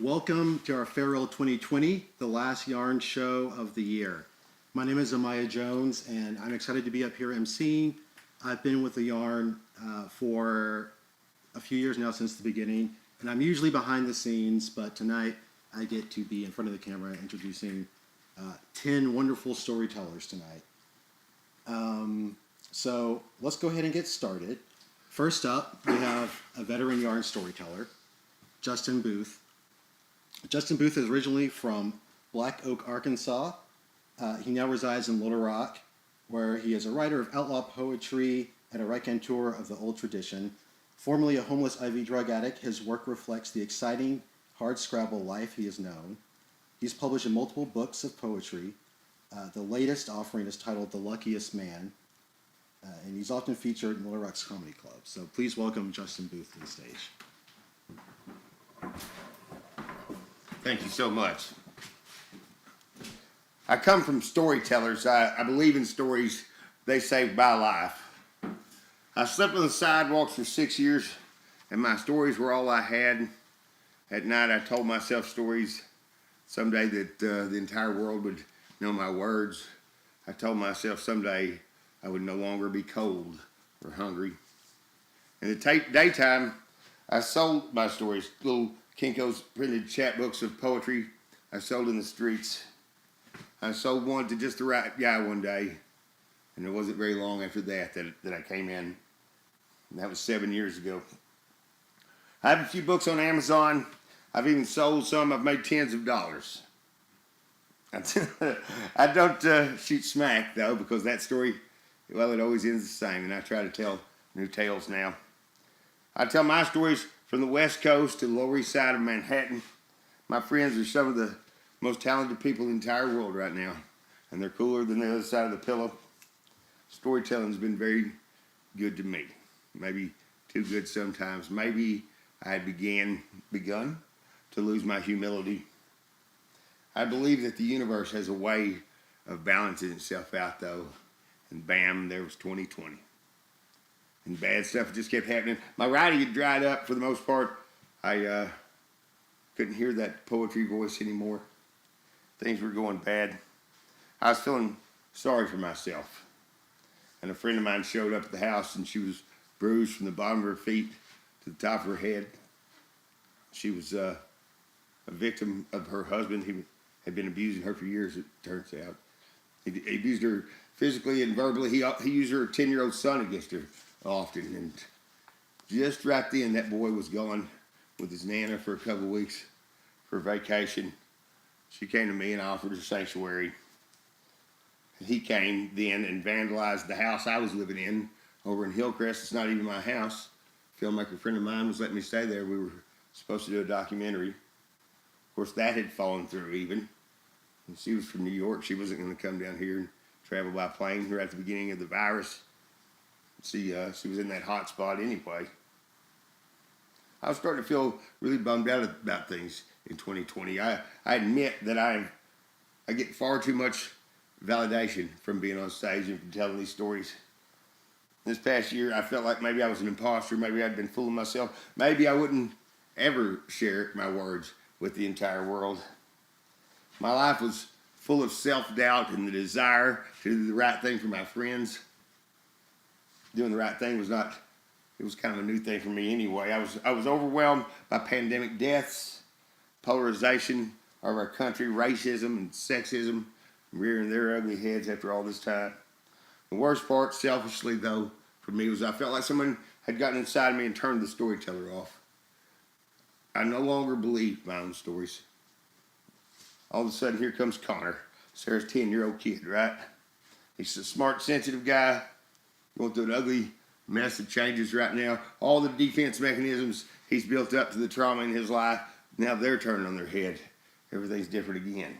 Welcome to our Farewell 2020, the last yarn show of the year. My name is Amaya Jones, and I'm excited to be up here emceeing. I've been with the yarn for a few years now, since the beginning, and I'm usually behind the scenes, but tonight I get to be in front of the camera introducing 10 wonderful storytellers tonight. So let's go ahead and get started. First up, we have a veteran yarn storyteller, Justin Booth. Justin Booth is originally from Black Oak, Arkansas. He now resides in Little Rock, where he is a writer of outlaw poetry and a raconteur of the old tradition. Formerly a homeless IV drug addict, his work reflects the exciting, hard-scrabble life he has known. He's published in multiple books of poetry. The latest offering is titled The Luckiest Man, and he's often featured in Little Rock's Comedy Club. So please welcome Justin Booth to the stage. Thank you so much. I come from storytellers. I believe in stories. They saved my life. I slept on the sidewalks for 6 years, and my stories were all I had. At night, I told myself stories someday that the entire world would know my words. I told myself someday I would no longer be cold or hungry. In the daytime, I sold my stories, little Kinko's printed chapbooks of poetry I sold in the streets. I sold one to just the right guy one day, and it wasn't very long after that I came in. And that was 7 years ago. I have a few books on Amazon. I've even sold some. I've made tens of dollars. I don't shoot smack, though, because that story, well, it always ends the same, and I try to tell new tales now. I tell my stories from the West Coast to the Lower East Side of Manhattan. My friends are some of the most talented people in the entire world right now, and they're cooler than the other side of the pillow. Storytelling's been very good to me. Maybe too good sometimes. Maybe I had begun to lose my humility. I believe that the universe has a way of balancing itself out, though, and bam, there was 2020. And bad stuff just kept happening. My writing had dried up for the most part. I couldn't hear that poetry voice anymore. Things were going bad. I was feeling sorry for myself. And a friend of mine showed up at the house, and she was bruised from the bottom of her feet to the top of her head. She was a victim of her husband. He had been abusing her for years, it turns out. He abused her physically and verbally. He used her 10-year-old son against her often. And just right then, that boy was gone with his nana for a couple of weeks for vacation. She came to me and I offered her sanctuary. He came then and vandalized the house I was living in over in Hillcrest. It's not even my house. A filmmaker friend of mine was letting me stay there. We were supposed to do a documentary. Of course, that had fallen through even. And she was from New York. She wasn't going to come down here and travel by plane here at the beginning of the virus. She was in that hot spot anyway. I was starting to feel really bummed out about things in 2020. I admit that I get far too much validation from being on stage and from telling these stories. This past year, I felt like maybe I was an imposter. Maybe I'd been fooling myself. Maybe I wouldn't ever share my words with the entire world. My life was full of self-doubt and the desire to do the right thing for my friends. Doing the right thing was not, it was kind of a new thing for me anyway. I was overwhelmed by pandemic deaths, polarization of our country, racism and sexism rearing their ugly heads after all this time. The worst part, selfishly though, for me was I felt like someone had gotten inside me and turned the storyteller off. I no longer believed my own stories. All of a sudden, here comes Connor, Sarah's 10-year-old kid, right? He's a smart, sensitive guy, going through an ugly mess of changes right now. All the defense mechanisms he's built up to the trauma in his life, now they're turning on their head. Everything's different again.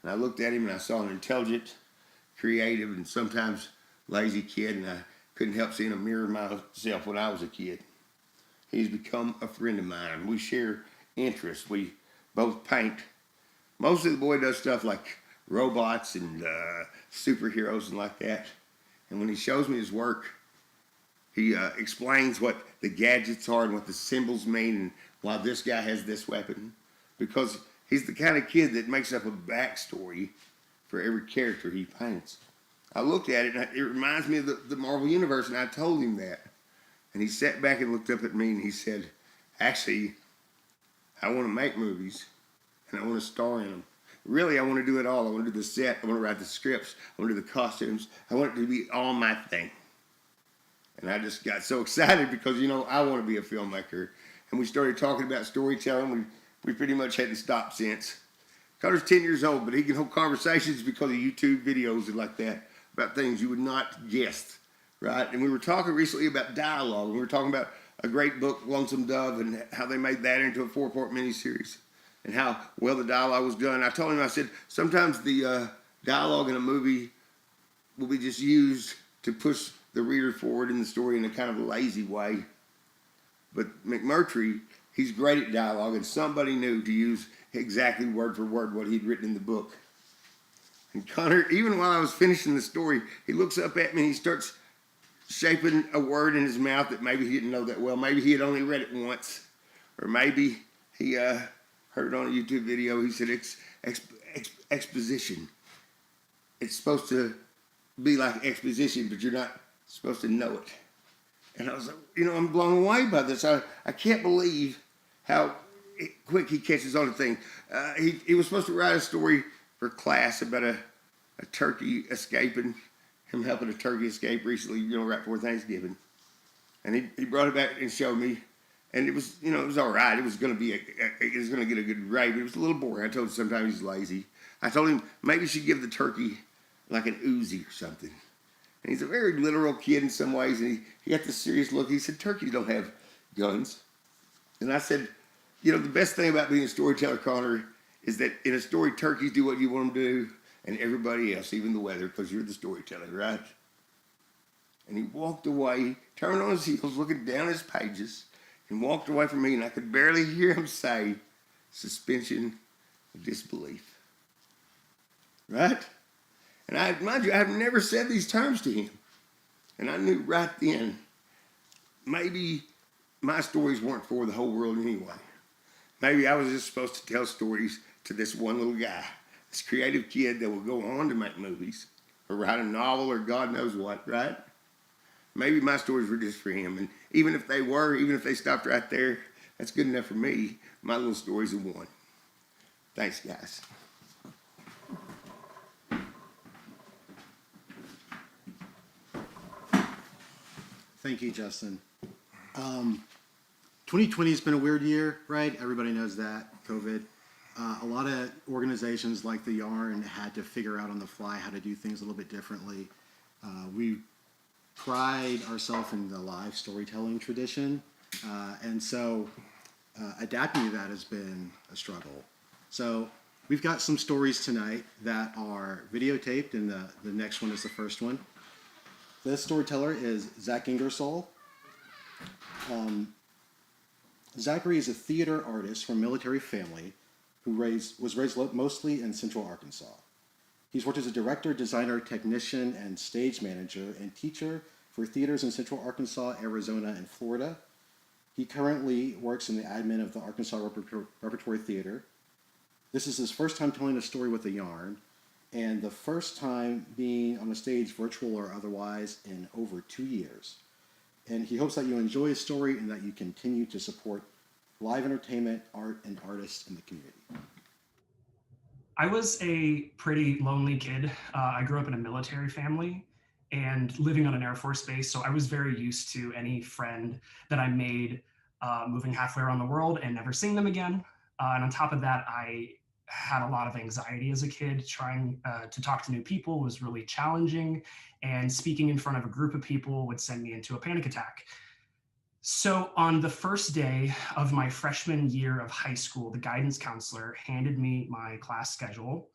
And I looked at him and I saw an intelligent, creative, and sometimes lazy kid, and I couldn't help seeing a mirror of myself when I was a kid. He's become a friend of mine. We share interests. We both paint. Mostly the boy does stuff like robots and superheroes and like that. And when he shows me his work, he explains what the gadgets are and what the symbols mean and why this guy has this weapon. because he's the kind of kid that makes up a backstory for every character he paints. I looked at it, and it reminds me of the Marvel Universe, and I told him that. And he sat back and looked up at me, and he said, actually, I want to make movies, and I want to star in them. Really, I want to do it all. I want to do the set. I want to write the scripts. I want to do the costumes. I want it to be all my thing. And I just got so excited because, I want to be a filmmaker. And we started talking about storytelling. We pretty much hadn't stopped since. Connor's 10 years old, but he can hold conversations because of YouTube videos and like that about things you would not guess, right? And we were talking recently about dialogue. We were talking about a great book, Lonesome Dove, and how they made that into a 4-part miniseries and how well the dialogue was done. I told him, I said, sometimes the dialogue in a movie will be just used to push the reader forward in the story in a kind of lazy way. But McMurtry, he's great at dialogue, and somebody knew to use exactly word for word what he'd written in the book. And Connor, even while I was finishing the story, he looks up at me and he starts shaping a word in his mouth that maybe he didn't know that well. Maybe he had only read it once, or maybe he heard it on a YouTube video. He said, exposition. It's supposed to be like exposition, but you're not supposed to know it. And I was like, I'm blown away by this. I can't believe how quick he catches on to things. He was supposed to write a story for class about a turkey escaping, him helping a turkey escape recently, right before Thanksgiving. And he brought it back and showed me. And it was, it was all right. It was going to be, it was going to get a good grade, but it was a little boring. I told him sometimes he's lazy. I told him maybe you should give the turkey like an Uzi or something. And he's a very literal kid in some ways, and he got this serious look. He said, turkeys don't have guns. And I said, the best thing about being a storyteller, Connor, is that in a story, turkeys do what you want them to do, and everybody else, even the weather, because you're the storyteller, right? And he walked away, turned on his heels, looking down his pages, and walked away from me, and I could barely hear him say, suspension of disbelief. Right? And mind you, I've never said these terms to him. And I knew right then, maybe my stories weren't for the whole world anyway. Maybe I was just supposed to tell stories to this one little guy, this creative kid that will go on to make movies or write a novel or God knows what, right? Maybe my stories were just for him. And even if they stopped right there, that's good enough for me. My little stories are one. Thanks, guys. Thank you, Justin. 2020 has been a weird year, right? Everybody knows that, COVID. A lot of organizations like the Yarn had to figure out on the fly how to do things a little bit differently. We pride ourselves in the live storytelling tradition, and so adapting to that has been a struggle. So we've got some stories tonight that are videotaped, and the next one is the first one. This storyteller is Zachery Ingersoll. Zachery is a theater artist from a military family who was raised mostly in Central Arkansas. He's worked as a director, designer, technician, and stage manager and teacher for theaters in Central Arkansas, Arizona, and Florida. He currently works in the admin of the Arkansas Repertory Theater. This is his first time telling a story with a yarn, and the first time being on a stage, virtual or otherwise, in over 2 years. And he hopes that you enjoy his story and that you continue to support live entertainment, art, and artists in the community. I was a pretty lonely kid. I grew up in a military family and living on an Air Force base, so I was very used to any friend that I made moving halfway around the world and never seeing them again. And on top of that, I had a lot of anxiety as a kid. Trying to talk to new people was really challenging, and speaking in front of a group of people would send me into a panic attack. So on the first day of my freshman year of high school, the guidance counselor handed me my class schedule,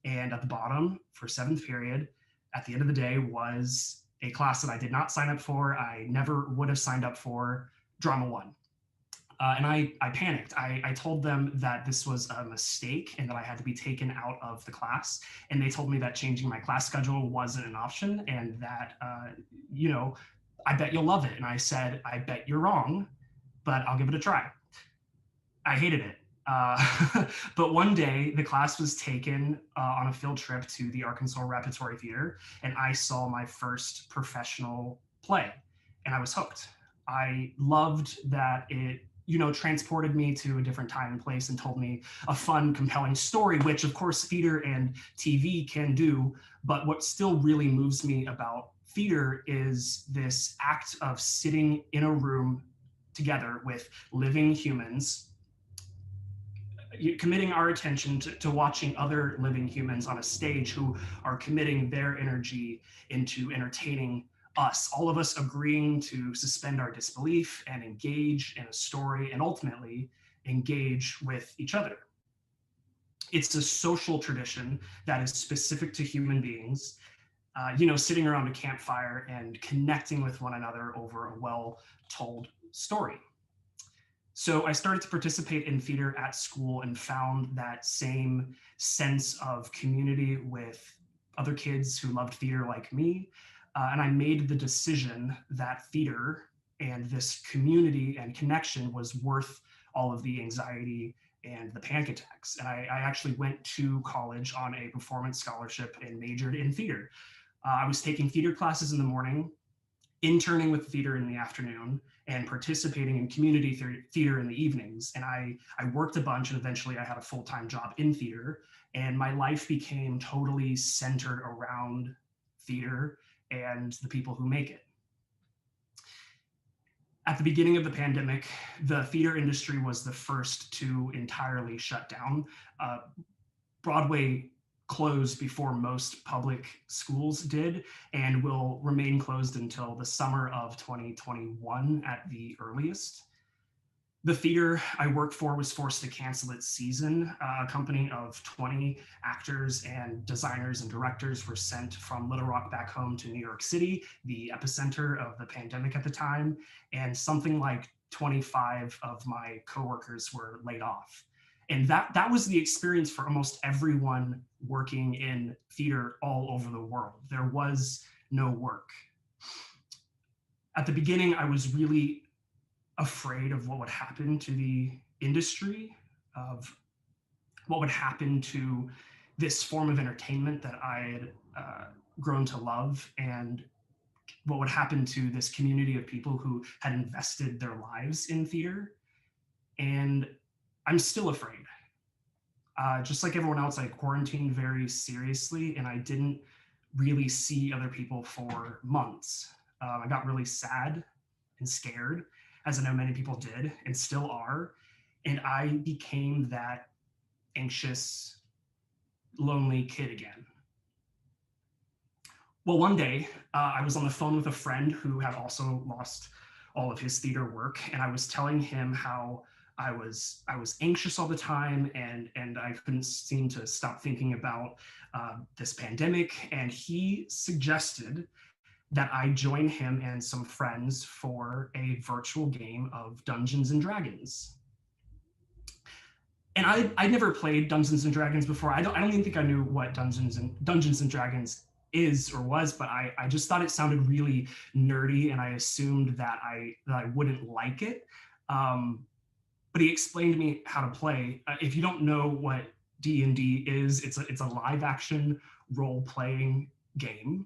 and at the bottom for 7th period, at the end of the day, was a class that I did not sign up for. I never would have signed up for, Drama 1. And I panicked. I told them that this was a mistake and that I had to be taken out of the class. And they told me that changing my class schedule wasn't an option, and that, I bet you'll love it. And I said, I bet you're wrong, but I'll give it a try. I hated it. But one day the class was taken on a field trip to the Arkansas Repertory Theater, and I saw my first professional play, and I was hooked. I loved that it, transported me to a different time and place and told me a fun, compelling story, which of course theater and TV can do. But what still really moves me about theater is this act of sitting in a room together with living humans, committing our attention to watching other living humans on a stage who are committing their energy into entertaining us, all of us agreeing to suspend our disbelief and engage in a story and ultimately engage with each other. It's a social tradition that is specific to human beings, sitting around a campfire and connecting with one another over a well-told story. So I started to participate in theater at school and found that same sense of community with other kids who loved theater like me. And I made the decision that theater and this community and connection was worth all of the anxiety and the panic attacks. And I actually went to college on a performance scholarship and majored in theater. I was taking theater classes in the morning, interning with theater in the afternoon, and participating in community theater in the evenings. And I worked a bunch, and eventually I had a full-time job in theater, and my life became totally centered around theater and the people who make it. At the beginning of the pandemic, the theater industry was the first to entirely shut down. Broadway closed before most public schools did and will remain closed until the summer of 2021 at the earliest. The theater I worked for was forced to cancel its season. A company of 20 actors and designers and directors were sent from Little Rock back home to New York City, the epicenter of the pandemic at the time, and something like 25 of my coworkers were laid off. And that was the experience for almost everyone working in theater all over the world. There was no work. At the beginning, I was really afraid of what would happen to the industry, of what would happen to this form of entertainment that I had grown to love, and what would happen to this community of people who had invested their lives in theater. And I'm still afraid. Just like everyone else, I quarantined very seriously, and I didn't really see other people for months. I got really sad and scared, as I know many people did and still are. And I became that anxious, lonely kid again. Well, one day I was on the phone with a friend who had also lost all of his theater work, and I was telling him how I was anxious all the time, and I couldn't seem to stop thinking about this pandemic. And he suggested that I join him and some friends for a virtual game of Dungeons and Dragons. And I never played Dungeons and Dragons before. I don't even think I knew what Dungeons and Dragons is or was, but I just thought it sounded really nerdy, and I assumed that I wouldn't like it. But he explained to me how to play. If you don't know what D&D is, it's a live action role playing game,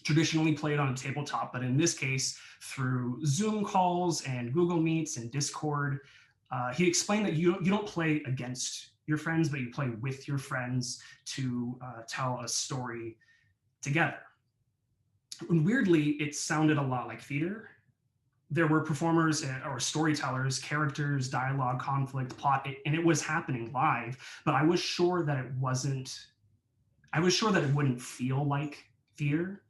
traditionally played on a tabletop, but in this case through Zoom calls and Google Meets and Discord. He explained that you don't play against your friends, but you play with your friends to tell a story together. And weirdly, it sounded a lot like theater. There were performers or storytellers, characters, dialogue, conflict, plot, and it was happening live, but I was sure that it wouldn't feel like theater,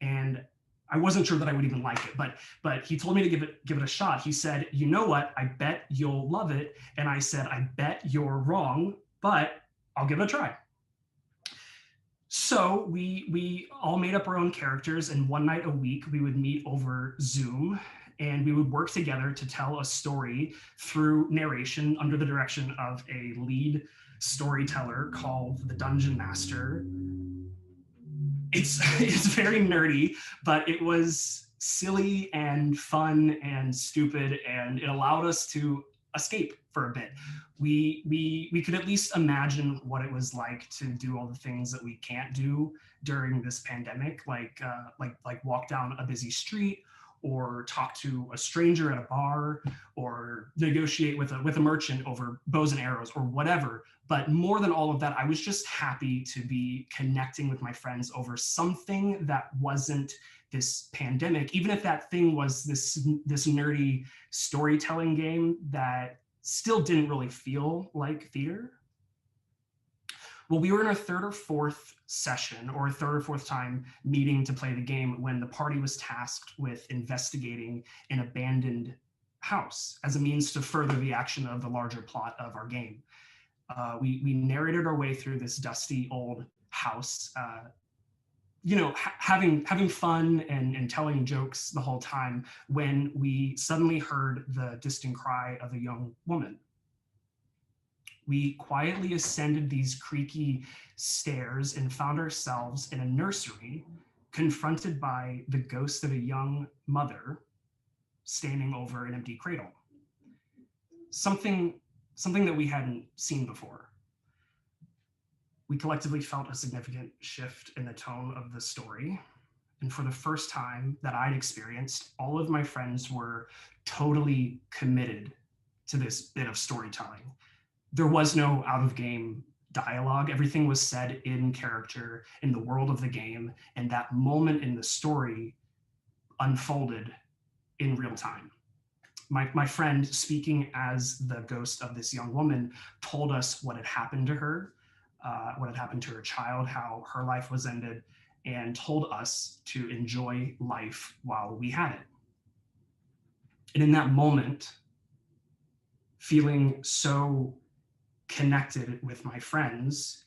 and I wasn't sure that I would even like it, but he told me to give it a shot. He said, "You know what? I bet you'll love it." And I said, "I bet you're wrong, but I'll give it a try." So we all made up our own characters, and one night a week we would meet over Zoom, and we would work together to tell a story through narration under the direction of a lead storyteller called the Dungeon Master. It's very nerdy, but it was silly and fun and stupid, and it allowed us to escape for a bit. We could at least imagine what it was like to do all the things that we can't do during this pandemic, like walk down a busy street, or talk to a stranger at a bar, or negotiate with a merchant over bows and arrows, or whatever. But more than all of that, I was just happy to be connecting with my friends over something that wasn't this pandemic, even if that thing was this nerdy storytelling game that still didn't really feel like theater. Well, we were in our third or fourth session, or third or fourth time meeting to play the game, when the party was tasked with investigating an abandoned house as a means to further the action of the larger plot of our game. We narrated our way through this dusty old house, having fun and telling jokes the whole time, when we suddenly heard the distant cry of a young woman. We quietly ascended these creaky stairs and found ourselves in a nursery, confronted by the ghost of a young mother standing over an empty cradle. Something that we hadn't seen before. We collectively felt a significant shift in the tone of the story. And for the first time that I'd experienced, all of my friends were totally committed to this bit of storytelling. There was no out-of-game dialogue. Everything was said in character, in the world of the game, and that moment in the story unfolded in real time. My friend, speaking as the ghost of this young woman, told us what had happened to her, what had happened to her child, how her life was ended, and told us to enjoy life while we had it. And in that moment, feeling so connected with my friends,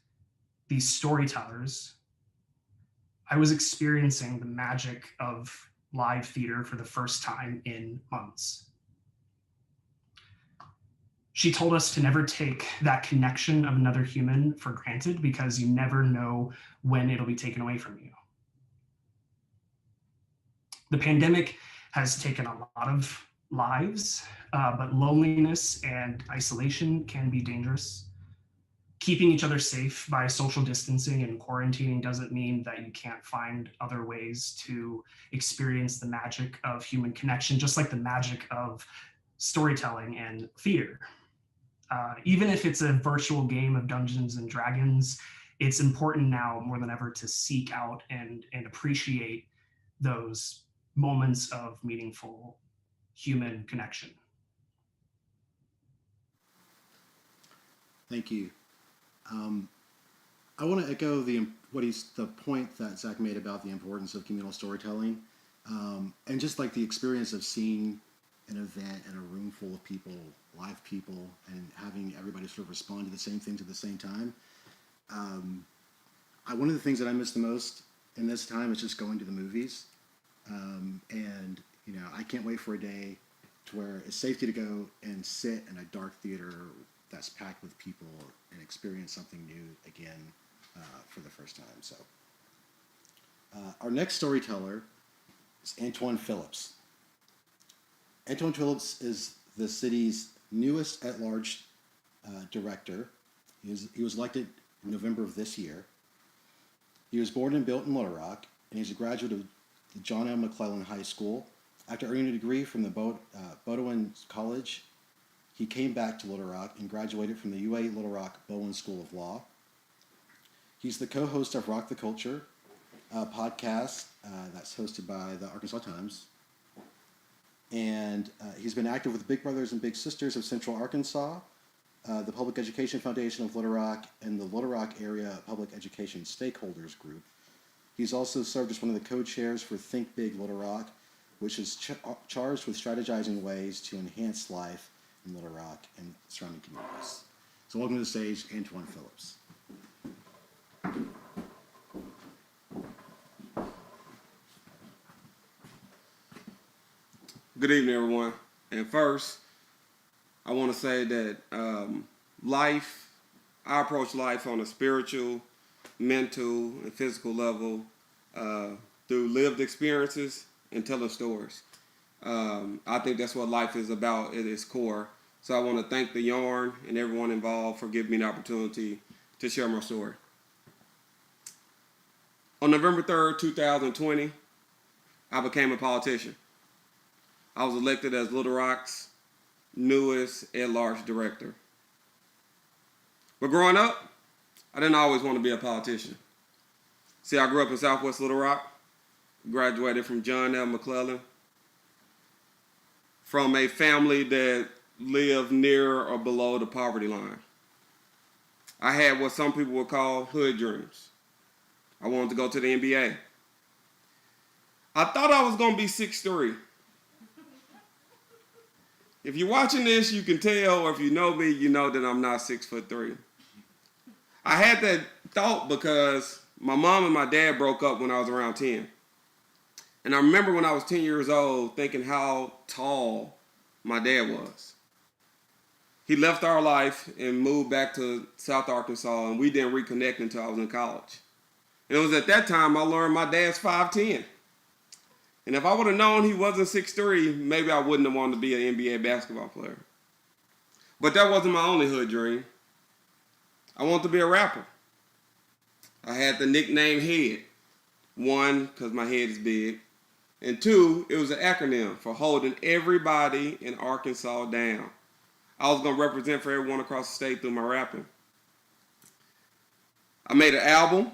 these storytellers, I was experiencing the magic of live theater for the first time in months. She told us to never take that connection of another human for granted, because you never know when it'll be taken away from you. The pandemic has taken a lot of lives, but loneliness and isolation can be dangerous. Keeping each other safe by social distancing and quarantining doesn't mean that you can't find other ways to experience the magic of human connection, just like the magic of storytelling and theater. Even if it's a virtual game of Dungeons and Dragons, it's important now more than ever to seek out and appreciate those moments of meaningful human connection. Thank you. I want to echo the point that Zach made about the importance of communal storytelling, and just like the experience of seeing an event in a room full of people, live people, and having everybody sort of respond to the same things at the same time. One of the things that I miss the most in this time is just going to the movies, and I can't wait for a day to where it's safe to go and sit in a dark theater that's packed with people and experience something new again for the first time. So our next storyteller is Antoine Phillips. Antoine Phillips is the city's newest at-large director. He was elected in November of this year. He was born and built in Little Rock, and he's a graduate of the John M. McClellan High School. After earning a degree from the Bowdoin College, he came back to Little Rock and graduated from the UA Little Rock Bowen School of Law. He's the co-host of Rock the Culture, a podcast that's hosted by the Arkansas Times. And he's been active with Big Brothers and Big Sisters of Central Arkansas, the Public Education Foundation of Little Rock, and the Little Rock Area Public Education Stakeholders Group. He's also served as one of the co-chairs for Think Big Little Rock, which is charged with strategizing ways to enhance life in Little Rock and surrounding communities. So welcome to the stage, Antwan Phillips. Good evening, everyone. And first, I want to say that I approach life on a spiritual, mental, and physical level through lived experiences and telling stories. I think that's what life is about at its core. So I want to thank the Yarn and everyone involved for giving me the opportunity to share my story. On November 3rd, 2020, I became a politician. I was elected as Little Rock's newest at-large director. But growing up, I didn't always want to be a politician. See, I grew up in Southwest Little Rock, graduated from John L. McClellan, from a family that lived near or below the poverty line. I had what some people would call hood dreams. I wanted to go to the NBA. I thought I was going to be 6'3". If you're watching this, you can tell, or if you know me, you know that I'm not 6'3". I had that thought because my mom and my dad broke up when I was around 10. And I remember when I was 10 years old thinking how tall my dad was. He left our life and moved back to South Arkansas, and we didn't reconnect until I was in college. And it was at that time I learned my dad's 5'10". And if I would have known he wasn't 6'3", maybe I wouldn't have wanted to be an NBA basketball player. But that wasn't my only hood dream. I wanted to be a rapper. I had the nickname Head. 1, because my head is big. And 2, it was an acronym for holding everybody in Arkansas down. I was going to represent for everyone across the state through my rapping. I made an album.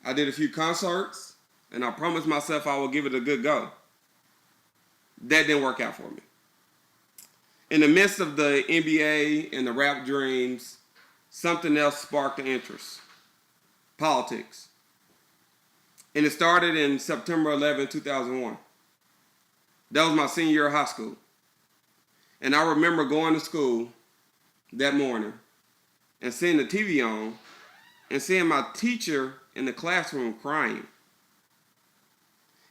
I did a few concerts. And I promised myself I would give it a good go. That didn't work out for me. In the midst of the NBA and the rap dreams, something else sparked the interest. Politics. And it started in September 11, 2001. That was my senior year of high school. And I remember going to school that morning and seeing the TV on and seeing my teacher in the classroom crying.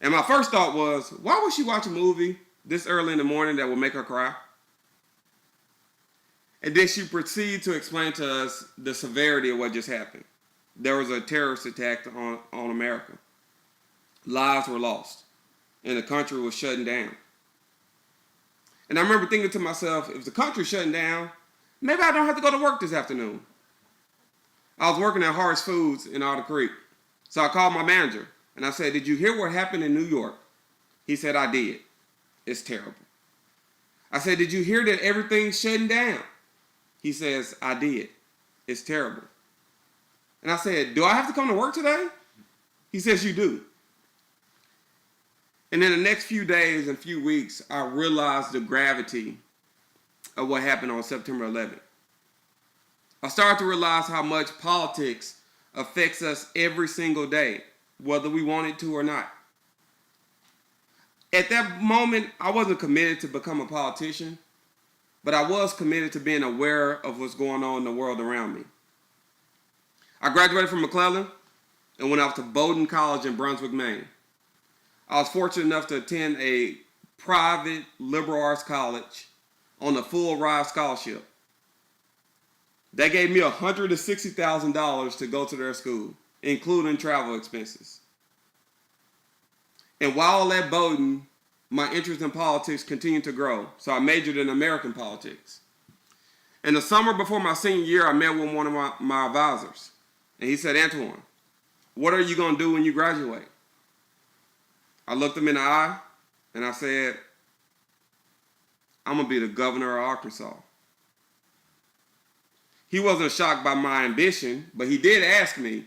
And my first thought was, why would she watch a movie this early in the morning that would make her cry? And then she proceeded to explain to us the severity of what just happened. There was a terrorist attack on America. Lives were lost, and the country was shutting down. And I remember thinking to myself, if the country's shutting down, maybe I don't have to go to work this afternoon. I was working at Harris Foods in Otter Creek, so I called my manager. And I said, did you hear what happened in New York? He said, I did. It's terrible. I said, did you hear that everything's shutting down? He says, I did. It's terrible. And I said, do I have to come to work today? He says, you do. And in the next few days and few weeks, I realized the gravity of what happened on September 11th. I started to realize how much politics affects us every single day, whether we want it to or not. At that moment, I wasn't committed to become a politician, but I was committed to being aware of what's going on in the world around me. I graduated from McClellan and went off to Bowdoin College in Brunswick, Maine. I was fortunate enough to attend a private liberal arts college on a full ride scholarship. They gave me $160,000 to go to their school, including travel expenses. And while at Bowdoin, my interest in politics continued to grow, so I majored in American politics. In the summer before my senior year, I met with one of my advisors, and he said, Antoine, what are you going to do when you graduate? I looked him in the eye, and I said, I'm going to be the governor of Arkansas. He wasn't shocked by my ambition, but he did ask me,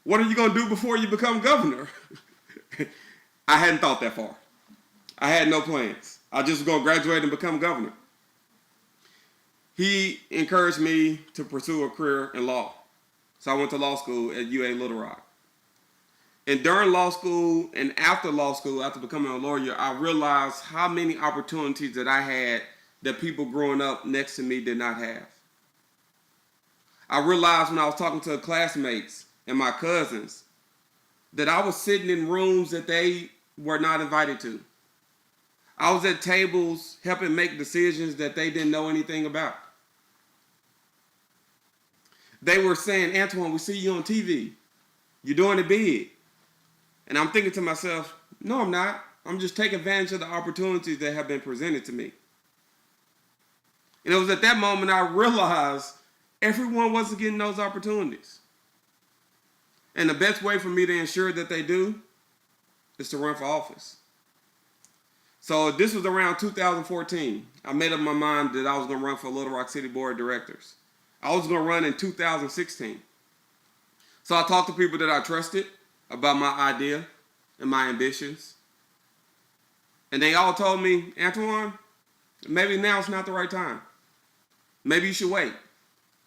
what are you going to do before you become governor? I hadn't thought that far. I had no plans. I just was going to graduate and become governor. He encouraged me to pursue a career in law. So I went to law school at UA Little Rock. And during law school and after law school, after becoming a lawyer, I realized how many opportunities that I had that people growing up next to me did not have. I realized when I was talking to classmates and my cousins that I was sitting in rooms that they were not invited to. I was at tables helping make decisions that they didn't know anything about. They were saying, Antoine, we see you on TV. You're doing it big. And I'm thinking to myself, no, I'm not. I'm just taking advantage of the opportunities that have been presented to me. And it was at that moment I realized everyone wasn't getting those opportunities. And the best way for me to ensure that they do is to run for office. So this was around 2014. I made up my mind that I was going to run for Little Rock City Board of Directors. I was going to run in 2016. So I talked to people that I trusted about my idea and my ambitions. And they all told me, Antoine, maybe now's not the right time. Maybe you should wait.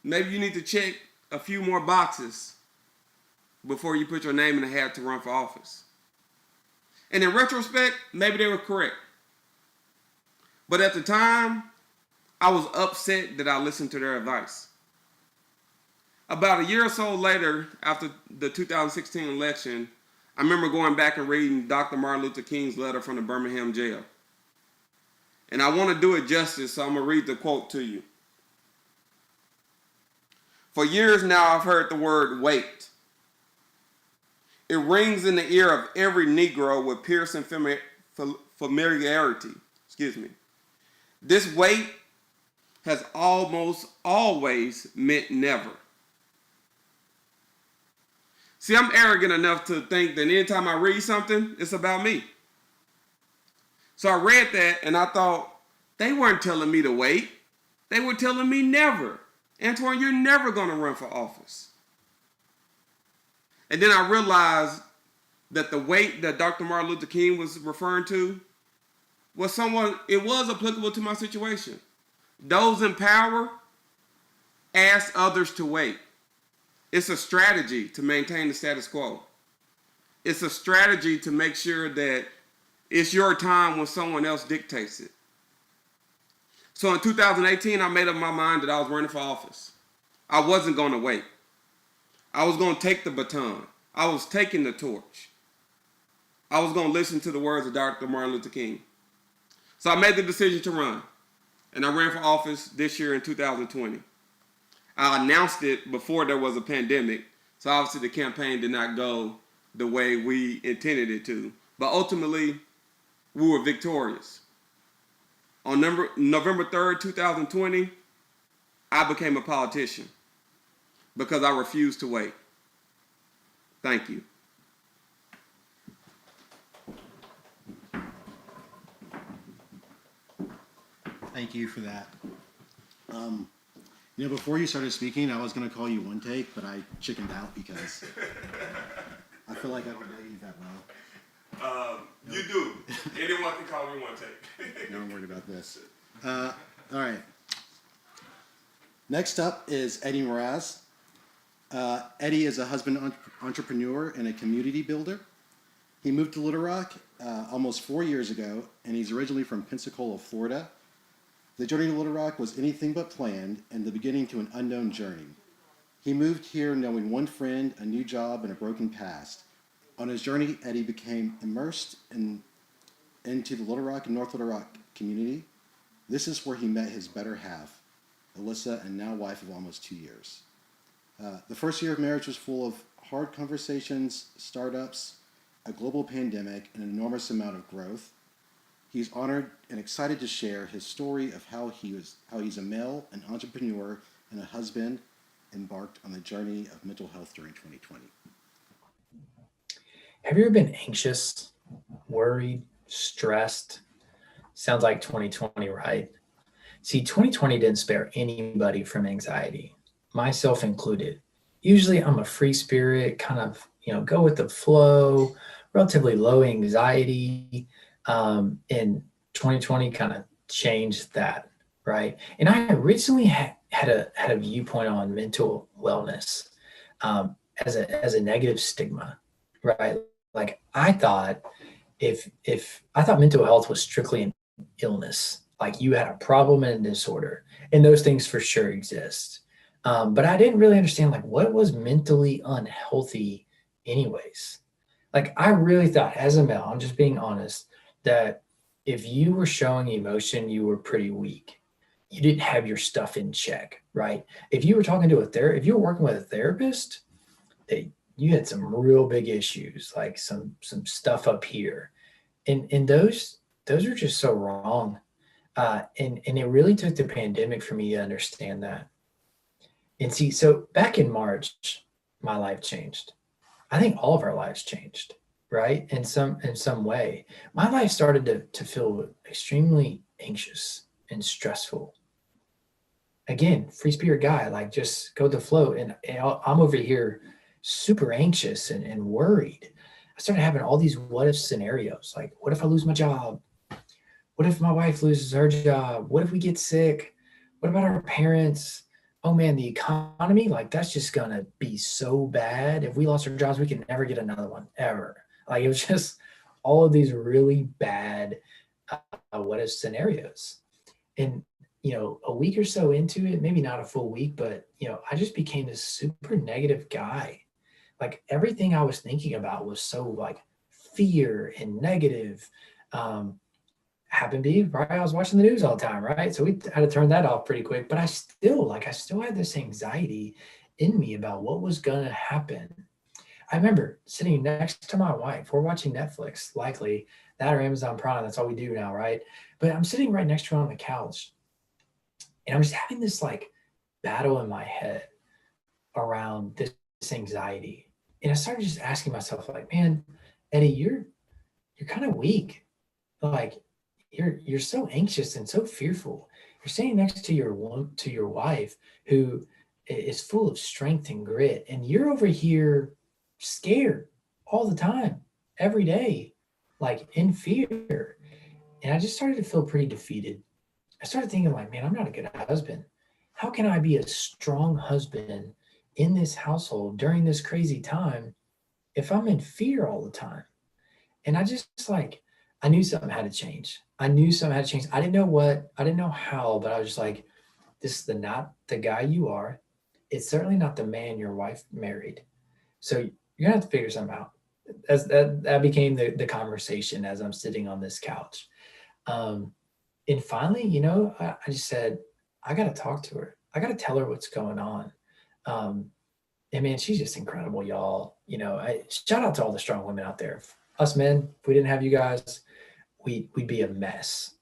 Maybe you need to check a few more boxes before you put your name in the hat to run for office. And in retrospect, maybe they were correct. But at the time, I was upset that I listened to their advice. About a year or so later, after the 2016 election, I remember going back and reading Dr. Martin Luther King's letter from the Birmingham jail. And I want to do it justice, so I'm going to read the quote to you. For years now, I've heard the word wait. It rings in the ear of every Negro with piercing familiarity. This wait has almost always meant never. See, I'm arrogant enough to think that anytime I read something, it's about me. So I read that and I thought, they weren't telling me to wait. They were telling me never. Antoine, you're never going to run for office. And then I realized that the wait that Dr. Martin Luther King was referring to was it was applicable to my situation. Those in power ask others to wait. It's a strategy to maintain the status quo. It's a strategy to make sure that it's your time when someone else dictates it. So in 2018, I made up my mind that I was running for office. I wasn't going to wait. I was going to take the baton. I was taking the torch. I was going to listen to the words of Dr. Martin Luther King. So I made the decision to run. And I ran for office this year in 2020. I announced it before there was a pandemic. So obviously the campaign did not go the way we intended it to. But ultimately, we were victorious. On November 3rd, 2020, I became a politician because I refused to wait. Thank you. Thank you for that. Before you started speaking, I was going to call you One Take, but I chickened out because I feel like I don't know you that well. You do. Anyone can call me One Take. No, I'm worried about this. All right. Next up is Eddie Mraz. Eddie is a husband entrepreneur and a community builder. He moved to Little Rock almost 4 years ago, and he's originally from Pensacola, Florida. The journey to Little Rock was anything but planned and the beginning to an unknown journey. He moved here knowing one friend, a new job, and a broken past. On his journey, Eddie became immersed into the Little Rock and North Little Rock community. This is where he met his better half, Alyssa, and now wife of almost 2 years. The first year of marriage was full of hard conversations, startups, a global pandemic, and an enormous amount of growth. He's honored and excited to share his story of how he's a male, an entrepreneur, and a husband embarked on the journey of mental health during 2020. Have you ever been anxious, worried, stressed? Sounds like 2020, right? See, 2020 didn't spare anybody from anxiety, myself included. Usually I'm a free spirit, kind of, go with the flow, relatively low anxiety. And 2020 kind of changed that, right? And I recently had a viewpoint on mental wellness as a negative stigma, right? Like I thought if I thought mental health was strictly an illness, like you had a problem and a disorder, and those things for sure exist. But I didn't really understand like what was mentally unhealthy anyways. Like I really thought as a male, I'm just being honest, that if you were showing emotion, you were pretty weak. You didn't have your stuff in check, right? If you were talking to if you were working with a therapist, you had some real big issues, like some stuff up here. And those are just so wrong. And it really took the pandemic for me to understand that. And see, so back in March, my life changed. I think all of our lives changed, right? In some way. My life started to feel extremely anxious and stressful. Again, free spirit guy, like just go with the flow. And I'm over here super anxious and worried. I started having all these what if scenarios. Like, what if I lose my job? What if my wife loses her job? What if we get sick? What about our parents? Oh man, the economy, like that's just gonna be so bad. If we lost our jobs, we can never get another one ever. Like it was just all of these really bad what if scenarios. And a week or so into it, maybe not a full week, but I just became this super negative guy. Like everything I was thinking about was so like fear and negative. Happened to be right. I was watching the news all the time, right? So we had to turn that off pretty quick. But I still had this anxiety in me about what was gonna happen. I remember sitting next to my wife. We're watching Netflix, likely that or Amazon Prime. That's all we do now, right? But I'm sitting right next to her on the couch, and I'm just having this like battle in my head around this anxiety. And I started just asking myself, like, man, Eddie, you're kind of weak. Like you're so anxious and so fearful. You're sitting next to your wife who is full of strength and grit, and you're over here scared all the time, every day, like in fear. And I just started to feel pretty defeated. I started thinking like, man, I'm not a good husband. How can I be a strong husband in this household during this crazy time if I'm in fear all the time? And I just like, I knew something had to change. I didn't know what, I didn't know how, but I was just like, this is not the guy you are. It's certainly not the man your wife married. So you're gonna have to figure something out. That became the conversation as I'm sitting on this couch. And finally, I just said, I got to talk to her. I got to tell her what's going on. And man, she's just incredible, y'all. Shout out to all the strong women out there. Us men, if we didn't have you guys, we'd be a mess.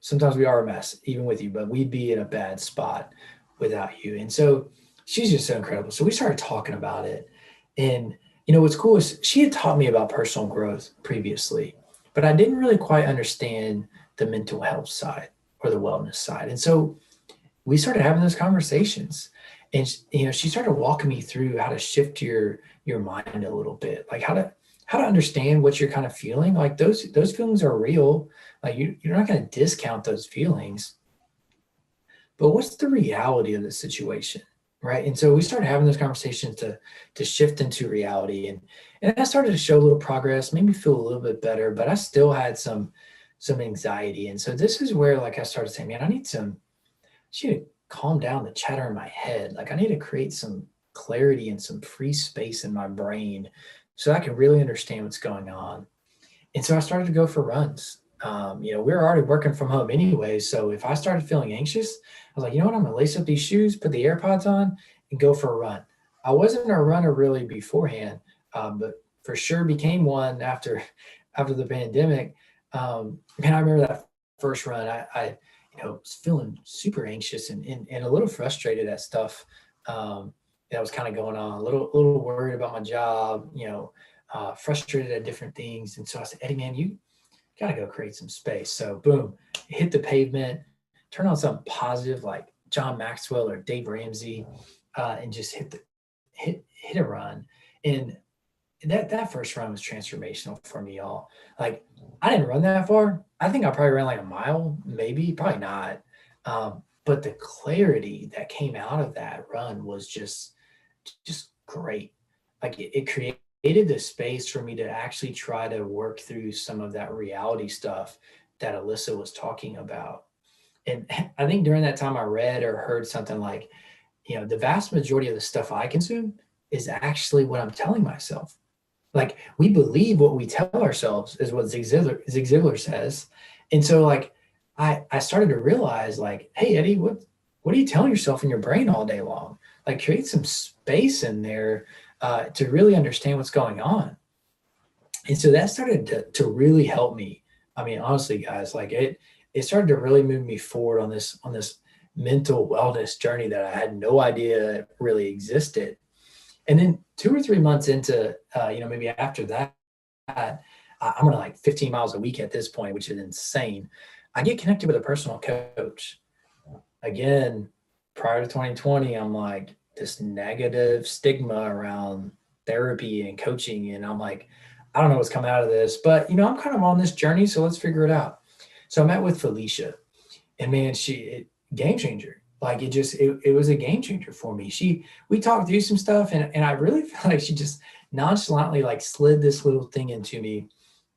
Sometimes we are a mess, even with you, but we'd be in a bad spot without you. And so she's just so incredible. So we started talking about it. And what's cool is she had taught me about personal growth previously, but I didn't really quite understand the mental health side or the wellness side. And so we started having those conversations, and she started walking me through how to shift your mind a little bit, like how to understand what you're kind of feeling. Like those feelings are real. Like you're not going to discount those feelings, but what's the reality of the situation? Right. And so we started having those conversations to shift into reality. And I started to show a little progress, made me feel a little bit better, but I still had some anxiety. And so this is where like I started saying, man, I need to calm down the chatter in my head. Like I need to create some clarity and some free space in my brain so I can really understand what's going on. And so I started to go for runs. We were already working from home anyway. So if I started feeling anxious, I was like, you know what, I'm gonna lace up these shoes, put the AirPods on, and go for a run. I wasn't a runner really beforehand, but for sure became one after the pandemic. Man, I remember that first run. I was feeling super anxious and a little frustrated at stuff that was kind of going on. A little worried about my job. Frustrated at different things. And so I said, Eddie, man, you gotta go create some space. So boom, hit the pavement, turn on something positive like John Maxwell or Dave Ramsey, and just hit a run. And that first run was transformational for me, y'all. Like I didn't run that far. I think I probably ran like a mile, maybe, probably not. But the clarity that came out of that run was just great. Like it created the space for me to actually try to work through some of that reality stuff that Alyssa was talking about. And I think during that time I read or heard something like, the vast majority of the stuff I consume is actually what I'm telling myself. Like we believe what we tell ourselves is what Zig Ziglar says. And so like, I started to realize like, hey, Eddie, what are you telling yourself in your brain all day long? Like create some space in there to really understand what's going on. And so that started to really help me. I mean, honestly, guys, like it started to really move me forward on this mental wellness journey that I had no idea really existed. And then 2 or 3 months into, maybe after that, I'm gonna like 15 miles a week at this point, which is insane. I get connected with a personal coach. Again, prior to 2020, I'm like this negative stigma around therapy and coaching. And I'm like, I don't know what's coming out of this, but I'm kind of on this journey. So let's figure it out. So I met with Felicia, and man, game changer. Like it was a game changer for me. We talked through some stuff, and I really feel like she just nonchalantly like slid this little thing into me.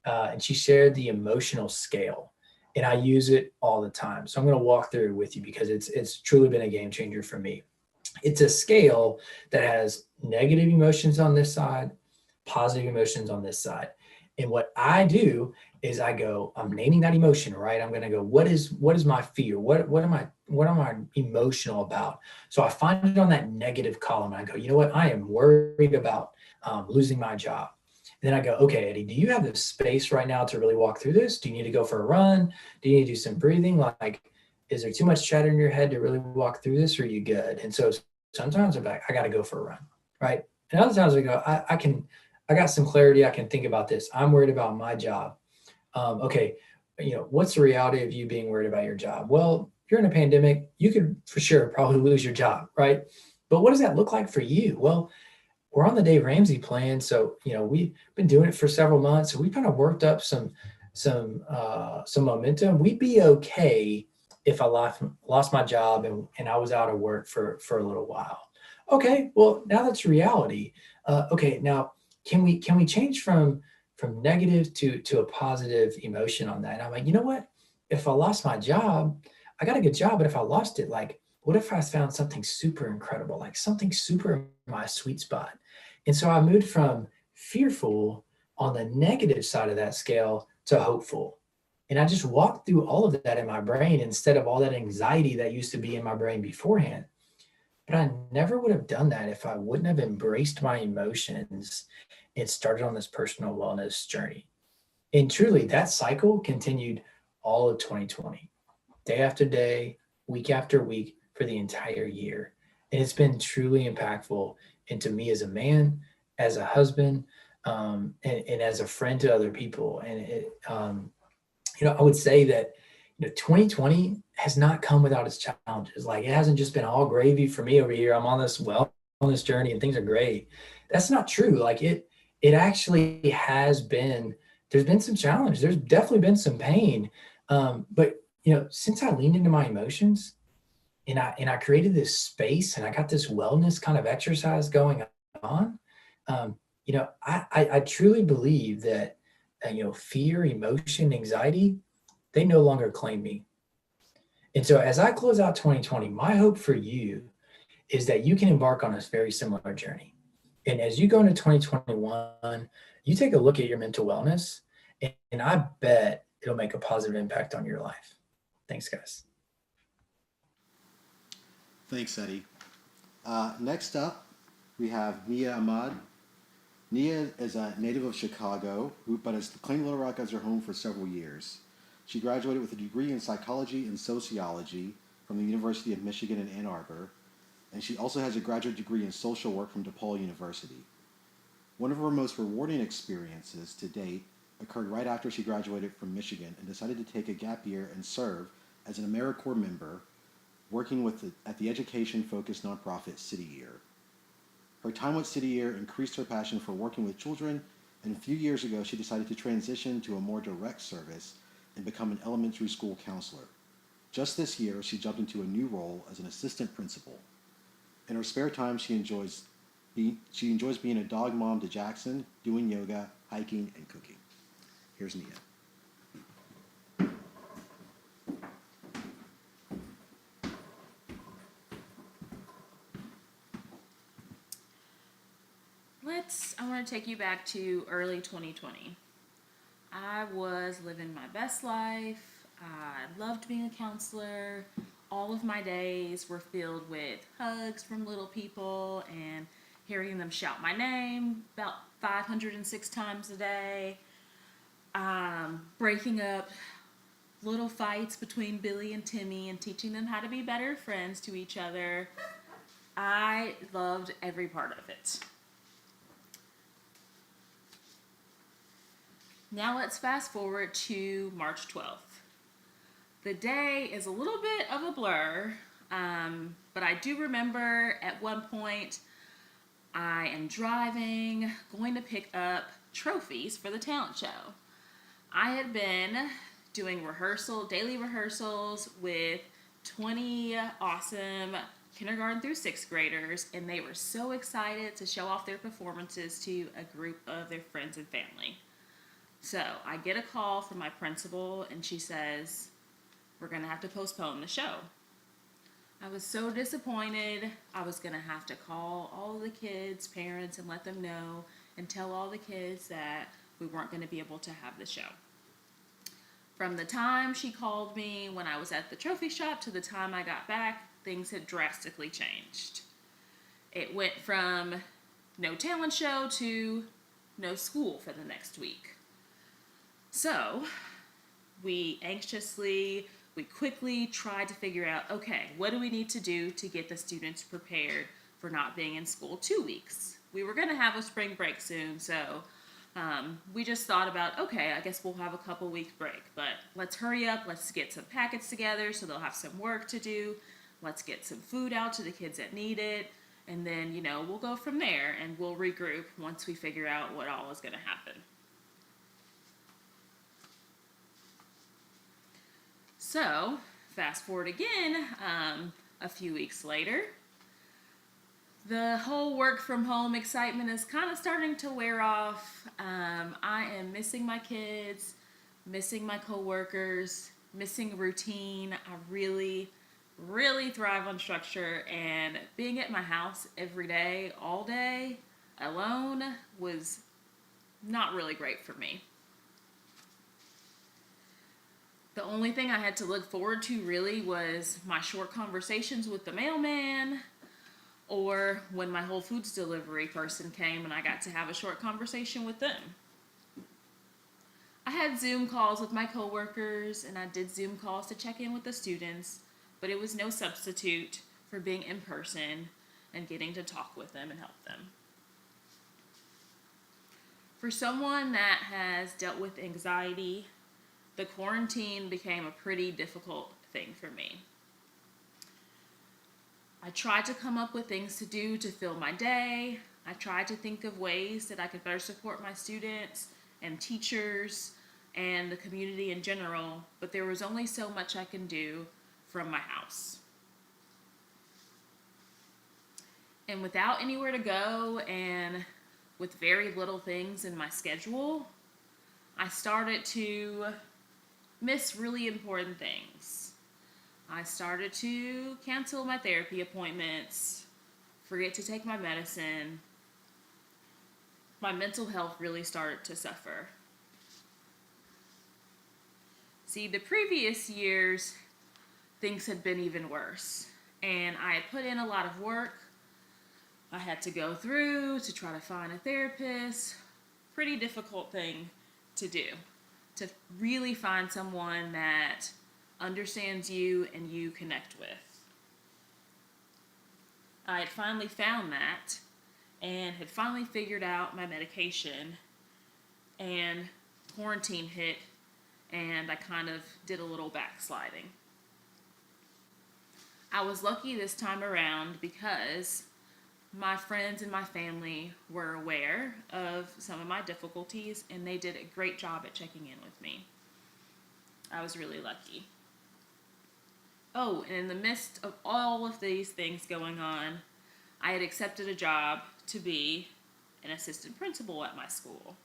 And she shared the emotional scale, and I use it all the time. So I'm going to walk through it with you because it's truly been a game changer for me. It's a scale that has negative emotions on this side, positive emotions on this side. And what I do is I'm naming that emotion, right? I'm going to go, what is my fear? What am I emotional about? So I find it on that negative column. And I go, you know what? I am worried about losing my job. And then I go, okay, Eddie, do you have the space right now to really walk through this? Do you need to go for a run? Do you need to do some breathing? Like, is there too much chatter in your head to really walk through this? Or are you good? And so sometimes I'm like, I got to go for a run, right? And other times I go, I got some clarity. I can think about this. I'm worried about my job. Okay, what's the reality of you being worried about your job? Well, you're in a pandemic. You could for sure probably lose your job, right? But what does that look like for you? Well, we're on the Dave Ramsey plan. So, we've been doing it for several months. So we kind of worked up some momentum. We'd be okay if I lost my job and I was out of work for a little while. Okay, well, now that's reality. Okay, now can we change from negative to a positive emotion on that? And I'm like, you know what? If I lost my job, I got a good job, but if I lost it, like, what if I found something super incredible, like something super in my sweet spot? And so I moved from fearful on the negative side of that scale to hopeful. And I just walked through all of that in my brain instead of all that anxiety that used to be in my brain beforehand. But I never would have done that if I wouldn't have embraced my emotions and started on this personal wellness journey. And truly, that cycle continued all of 2020, day after day, week after week for the entire year. And it's been truly impactful into me as a man, as a husband, and as a friend to other people. And I would say that 2020 has not come without its challenges. Like, it hasn't just been all gravy for me over here. I'm on this wellness journey and things are great. That's not true. Like, it actually has been. There's been some challenge. There's definitely been some pain. But since I leaned into my emotions and I created this space and I got this wellness kind of exercise going on, I truly believe that fear, emotion, anxiety, they no longer claim me. And so as I close out 2020, my hope for you is that you can embark on a very similar journey. And as you go into 2021, you take a look at your mental wellness, and I bet it'll make a positive impact on your life. Thanks, guys. Thanks, Eddie. Next up, we have Nia Ahmad. Nia is a native of Chicago, but has claimed Little Rock as her home for several years. She graduated with a degree in psychology and sociology from the University of Michigan in Ann Arbor, and she also has a graduate degree in social work from DePaul University. One of her most rewarding experiences to date occurred right after she graduated from Michigan and decided to take a gap year and serve as an AmeriCorps member, working at the education-focused nonprofit City Year. Her time with City Year increased her passion for working with children, and a few years ago she decided to transition to a more direct service and become an elementary school counselor. Just this year, she jumped into a new role as an assistant principal. In her spare time, she enjoys being a dog mom to Jackson, doing yoga, hiking, and cooking. Here's Nia. I want to take you back to early 2020. I was living my best life. I loved being a counselor. All of my days were filled with hugs from little people and hearing them shout my name about 506 times a day. Breaking up little fights between Billy and Timmy and teaching them how to be better friends to each other. I loved every part of it. Now let's fast forward to March 12th. The day is a little bit of a blur, but I do remember at one point I am driving, going to pick up trophies for the talent show. I had been doing daily rehearsals with 20 awesome kindergarten through sixth graders, and they were so excited to show off their performances to a group of their friends and family. So I get a call from my principal, and she says, we're going to have to postpone the show. I was so disappointed. I was going to have to call all the kids' parents and let them know and tell all the kids that we weren't going to be able to have the show. From the time she called me when I was at the trophy shop to the time I got back, things had drastically changed. It went from no talent show to no school for the next week. So we quickly tried to figure out, okay, what do we need to do to get the students prepared for not being in school 2 weeks? We were going to have a spring break soon, so we just thought about, okay, I guess we'll have a couple weeks break, but let's hurry up, let's get some packets together so they'll have some work to do, let's get some food out to the kids that need it, and then, we'll go from there and we'll regroup once we figure out what all is going to happen. So, fast forward again, a few weeks later, the whole work from home excitement is kind of starting to wear off. I am missing my kids, missing my coworkers, missing routine. I really, really thrive on structure, and being at my house every day, all day, alone, was not really great for me. The only thing I had to look forward to really was my short conversations with the mailman, or when my Whole Foods delivery person came and I got to have a short conversation with them. I had Zoom calls with my coworkers, and I did Zoom calls to check in with the students, but it was no substitute for being in person and getting to talk with them and help them. For someone that has dealt with anxiety, the quarantine became a pretty difficult thing for me. I tried to come up with things to do to fill my day. I tried to think of ways that I could better support my students and teachers and the community in general, but there was only so much I can do from my house. And without anywhere to go and with very little things in my schedule, I started to miss really important things. I started to cancel my therapy appointments, forget to take my medicine. My mental health really started to suffer. See, the previous years, things had been even worse, and I had put in a lot of work. I had to go through to try to find a therapist. Pretty difficult thing to do, to really find someone that understands you and you connect with. I had finally found that and had finally figured out my medication, and quarantine hit and I kind of did a little backsliding. I was lucky this time around because my friends and my family were aware of some of my difficulties, and they did a great job at checking in with me. I was really lucky. Oh, and in the midst of all of these things going on, I had accepted a job to be an assistant principal at my school.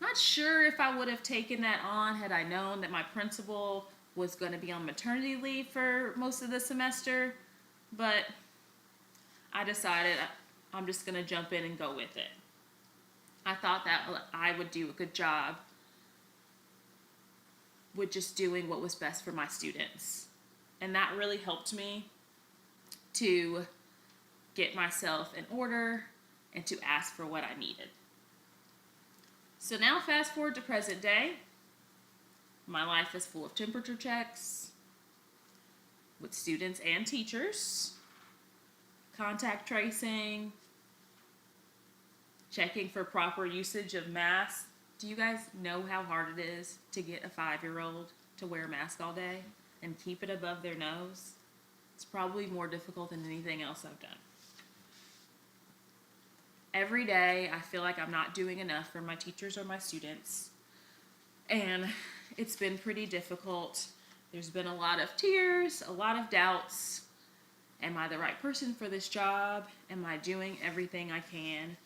Not sure if I would have taken that on had I known that my principal was going to be on maternity leave for most of the semester, but I decided I'm just going to jump in and go with it. I thought that I would do a good job with just doing what was best for my students. And that really helped me to get myself in order and to ask for what I needed. So now fast forward to present day. My life is full of temperature checks with students and teachers, contact tracing, checking for proper usage of masks. Do you guys know how hard it is to get a 5-year-old to wear a mask all day and keep it above their nose? It's probably more difficult than anything else I've done. Every day, I feel like I'm not doing enough for my teachers or my students. And it's been pretty difficult. There's been a lot of tears, a lot of doubts. Am I the right person for this job? Am I doing everything I can?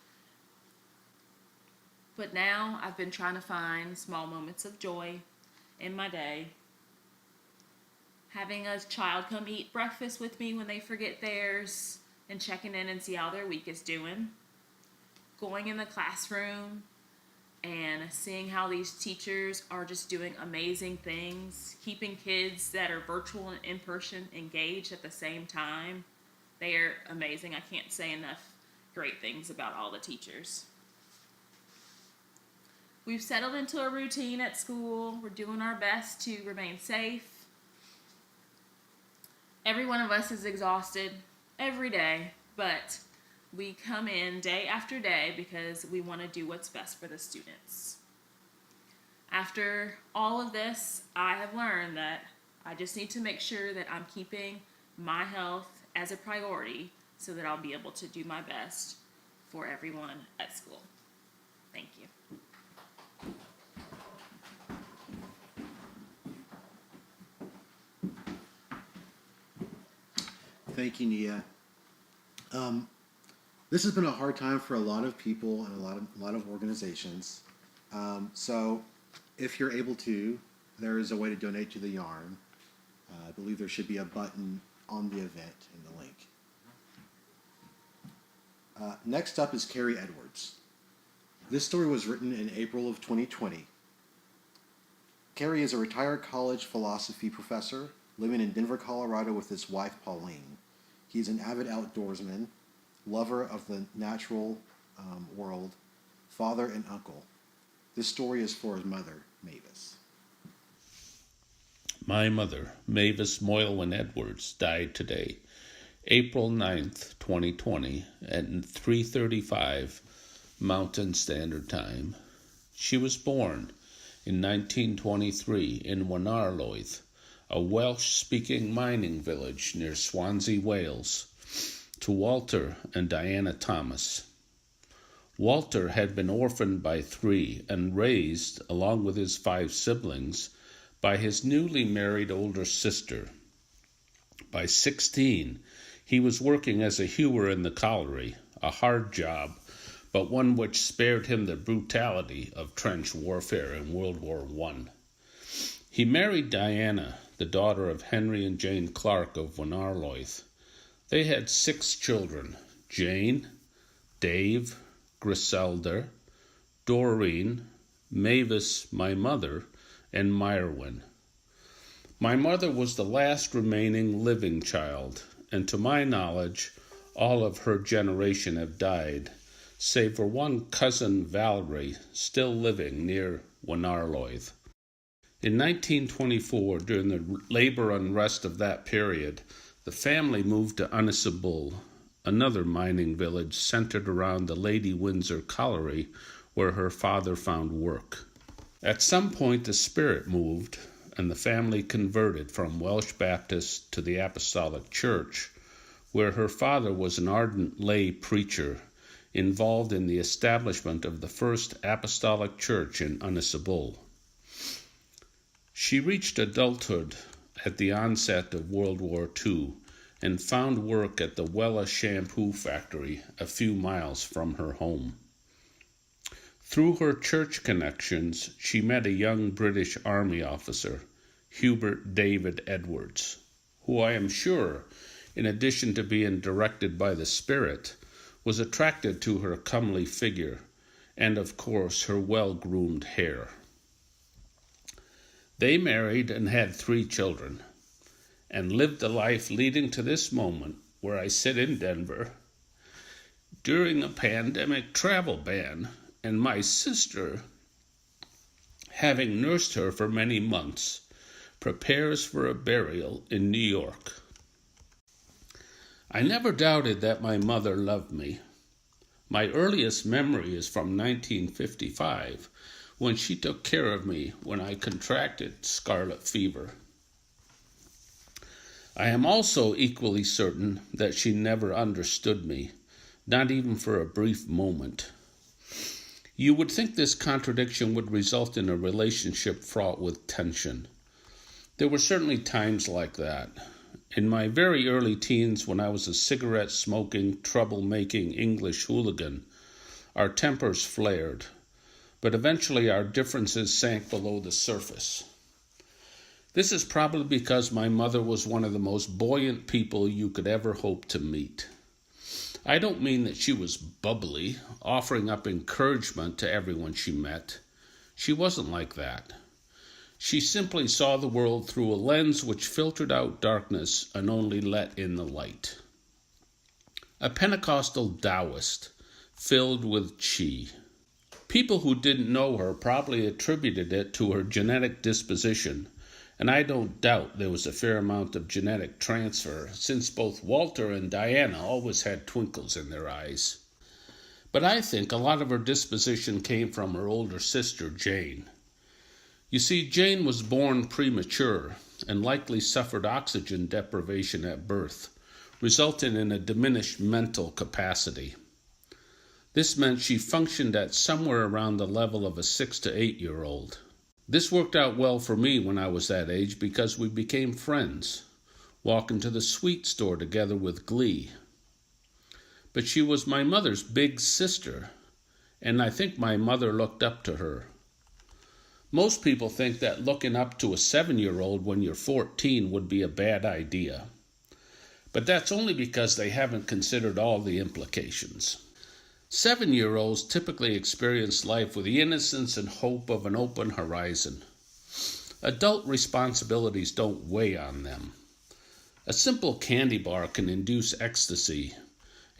But now I've been trying to find small moments of joy in my day. Having a child come eat breakfast with me when they forget theirs and checking in and see how their week is doing. Going in the classroom and seeing how these teachers are just doing amazing things, keeping kids that are virtual and in person engaged at the same time. They are amazing. I can't say enough great things about all the teachers. We've settled into a routine at school. We're doing our best to remain safe. Every one of us is exhausted every day, but we come in day after day because we want to do what's best for the students. After all of this, I have learned that I just need to make sure that I'm keeping my health as a priority so that I'll be able to do my best for everyone at school. Thank you. Thank you, Nia. This has been a hard time for a lot of people and a lot of organizations. So if you're able to, there is a way to donate to the yarn. I believe there should be a button on the event in the link. Next up is Carrie Edwards. This story was written in April of 2020. Carrie is a retired college philosophy professor living in Denver, Colorado with his wife, Pauline. He's an avid outdoorsman, lover of the natural world, father and uncle. This story is for his mother, Mavis. My mother, Mavis Moylwyn Edwards, died today, April 9th, 2020, at 3:35 Mountain Standard Time. She was born in 1923 in Wanarloith, a Welsh-speaking mining village near Swansea, Wales, to Walter and Diana Thomas. Walter had been orphaned by 3 and raised, along with his 5 siblings, by his newly married older sister. By 16, he was working as a hewer in the colliery, a hard job, but one which spared him the brutality of trench warfare in World War I. He married Diana, the daughter of Henry and Jane Clark of Wanarloith. They had 6 children: Jane, Dave, Griselda, Doreen, Mavis, my mother, and Myrwin. My mother was the last remaining living child, and to my knowledge, all of her generation have died, save for one cousin, Valerie, still living near Wanarloith. In 1924, during the labor unrest of that period, the family moved to Untitled, another mining village centered around the Lady Windsor colliery where her father found work. At some point, the spirit moved, and the family converted from Welsh Baptist to the Apostolic Church, where her father was an ardent lay preacher involved in the establishment of the first Apostolic Church in Untitled. She reached adulthood at the onset of World War II and found work at the Wella shampoo factory a few miles from her home. Through her church connections, she met a young British Army officer, Hubert David Edwards, who I am sure, in addition to being directed by the Spirit, was attracted to her comely figure and, of course, her well-groomed hair. They married and had 3 children, and lived a life leading to this moment where I sit in Denver during a pandemic travel ban, and my sister having nursed her for many months, prepares for a burial in New York. I never doubted that my mother loved me. My earliest memory is from 1955, when she took care of me when I contracted scarlet fever. I am also equally certain that she never understood me, not even for a brief moment. You would think this contradiction would result in a relationship fraught with tension. There were certainly times like that. In my very early teens, when I was a cigarette-smoking, trouble-making English hooligan, our tempers flared, but eventually our differences sank below the surface. This is probably because my mother was one of the most buoyant people you could ever hope to meet. I don't mean that she was bubbly, offering up encouragement to everyone she met. She wasn't like that. She simply saw the world through a lens which filtered out darkness and only let in the light. A Pentecostal Taoist, filled with chi. People who didn't know her probably attributed it to her genetic disposition, and I don't doubt there was a fair amount of genetic transfer, since both Walter and Diana always had twinkles in their eyes. But I think a lot of her disposition came from her older sister, Jane. You see, Jane was born premature and likely suffered oxygen deprivation at birth, resulting in a diminished mental capacity. This meant she functioned at somewhere around the level of a 6 to 8-year-old. This worked out well for me when I was that age because we became friends, walking to the sweet store together with glee. But she was my mother's big sister, and I think my mother looked up to her. Most people think that looking up to a 7-year-old when you're 14 would be a bad idea. But that's only because they haven't considered all the implications. 7-year-olds typically experience life with the innocence and hope of an open horizon. Adult responsibilities don't weigh on them. A simple candy bar can induce ecstasy,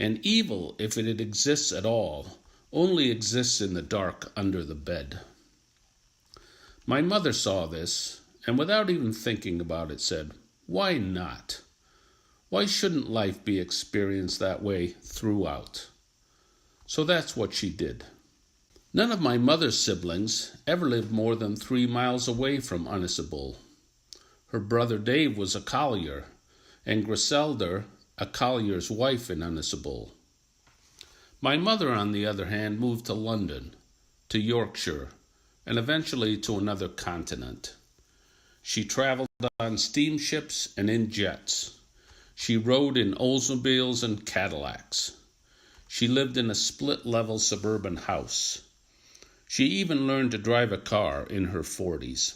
and evil, if it exists at all, only exists in the dark under the bed. My mother saw this, and without even thinking about it said, "Why not? Why shouldn't life be experienced that way throughout?" So that's what she did. None of my mother's siblings ever lived more than 3 miles away from Unisabul. Her brother Dave was a collier, and Griselda a collier's wife in Unisabul. My mother, on the other hand, moved to London, to Yorkshire, and eventually to another continent. She traveled on steamships and in jets. She rode in Oldsmobiles and Cadillacs. She lived in a split-level suburban house. She even learned to drive a car in her 40s.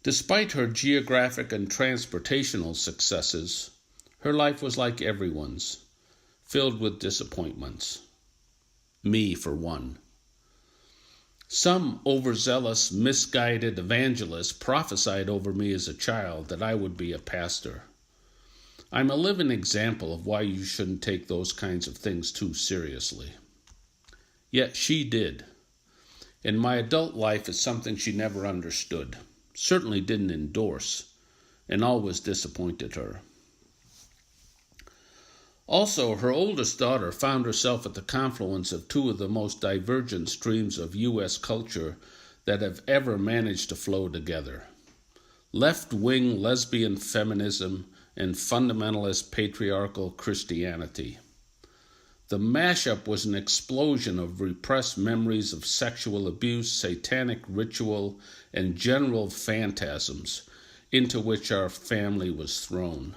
Despite her geographic and transportational successes, her life was like everyone's, filled with disappointments. Me, for one. Some overzealous, misguided evangelist prophesied over me as a child that I would be a pastor. I'm a living example of why you shouldn't take those kinds of things too seriously. Yet she did. And my adult life is something she never understood, certainly didn't endorse, and always disappointed her. Also, her oldest daughter found herself at the confluence of two of the most divergent streams of U.S. culture that have ever managed to flow together: left-wing lesbian feminism and fundamentalist patriarchal Christianity. The mashup was an explosion of repressed memories of sexual abuse, satanic ritual, and general phantasms into which our family was thrown.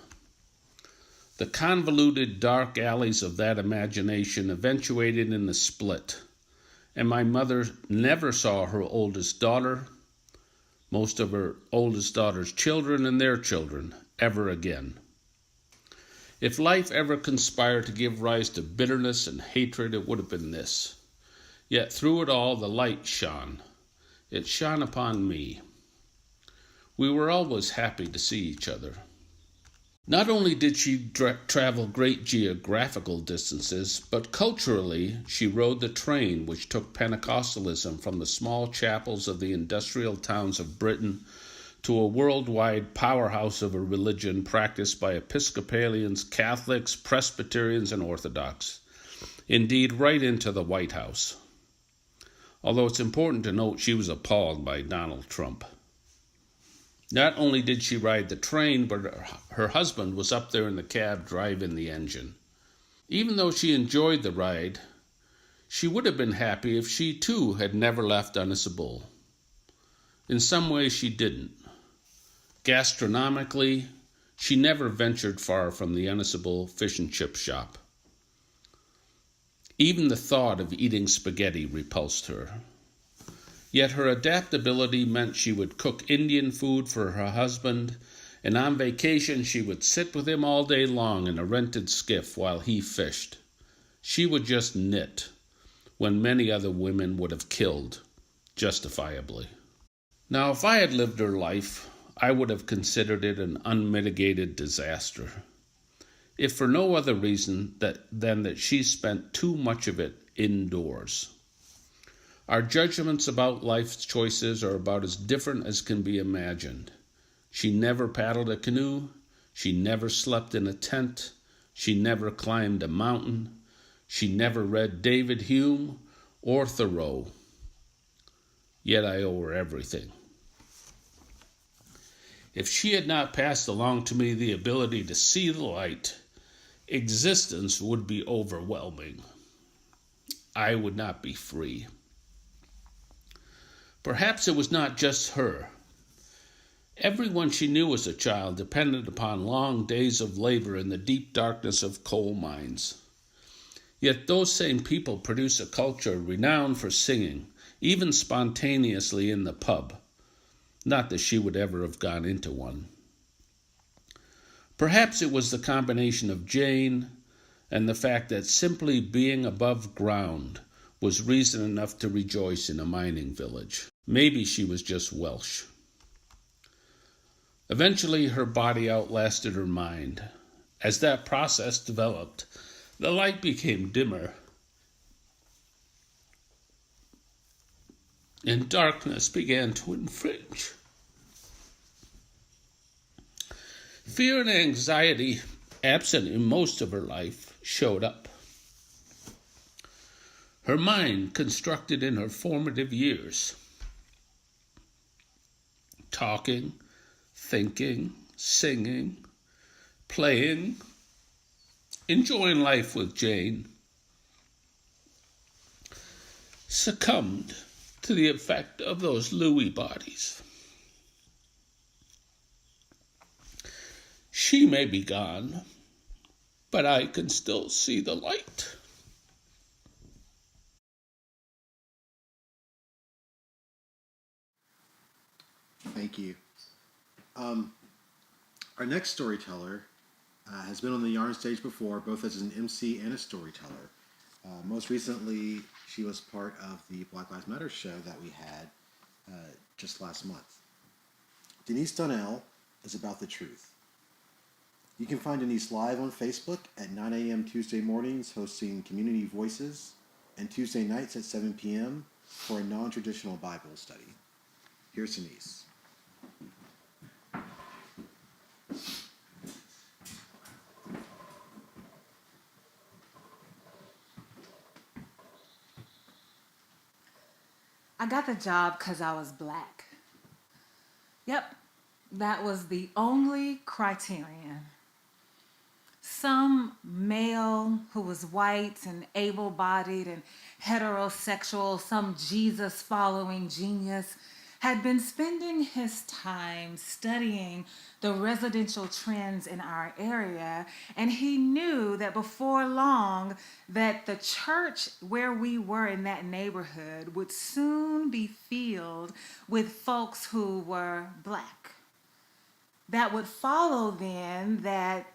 The convoluted dark alleys of that imagination eventuated in the split, and my mother never saw her oldest daughter, most of her oldest daughter's children and their children, ever again. If life ever conspired to give rise to bitterness and hatred, it would have been this. Yet through it all, the light shone. It shone upon me. We were always happy to see each other. Not only did she travel great geographical distances, but culturally she rode the train which took Pentecostalism from the small chapels of the industrial towns of Britain to a worldwide powerhouse of a religion practiced by Episcopalians, Catholics, Presbyterians, and Orthodox. Indeed, right into the White House. Although it's important to note she was appalled by Donald Trump. Not only did she ride the train, but her husband was up there in the cab driving the engine. Even though she enjoyed the ride, she would have been happy if she too had never left Unisable. In some ways she didn't. Gastronomically, she never ventured far from the Unisable fish and chip shop. Even the thought of eating spaghetti repulsed her. Yet her adaptability meant she would cook Indian food for her husband, and on vacation she would sit with him all day long in a rented skiff while he fished. She would just knit, when many other women would have killed, justifiably. Now, if I had lived her life, I would have considered it an unmitigated disaster, if for no other reason than that she spent too much of it indoors. Our judgments about life's choices are about as different as can be imagined. She never paddled a canoe. She never slept in a tent. She never climbed a mountain. She never read David Hume or Thoreau. Yet I owe her everything. If she had not passed along to me the ability to see the light, existence would be overwhelming. I would not be free. Perhaps it was not just her. Everyone she knew as a child depended upon long days of labor in the deep darkness of coal mines. Yet those same people produce a culture renowned for singing, even spontaneously in the pub. Not that she would ever have gone into one. Perhaps it was the combination of Jane and the fact that simply being above ground was reason enough to rejoice in a mining village. Maybe she was just Welsh. Eventually, her body outlasted her mind. As that process developed, the light became dimmer, and darkness began to infringe. Fear and anxiety, absent in most of her life, showed up. Her mind, constructed in her formative years, talking, thinking, singing, playing, enjoying life with Jane, succumbed to the effect of those Louis bodies. She may be gone, but I can still see the light. Thank you. Our next storyteller has been on the Yarn stage before, both as an MC and a storyteller. Most recently, she was part of the Black Lives Matter show that we had just last month. Denise Donnell is about the truth. You can find Denise live on Facebook at 9 a.m. Tuesday mornings, hosting Community Voices, and Tuesday nights at 7 p.m. for a non-traditional Bible study. Here's Denise. I got the job because I was black. Yep, that was the only criterion. Some male who was white and able-bodied and heterosexual, some Jesus-following genius, had been spending his time studying the residential trends in our area, and he knew that before long that the church where we were in that neighborhood would soon be filled with folks who were black. That would follow then that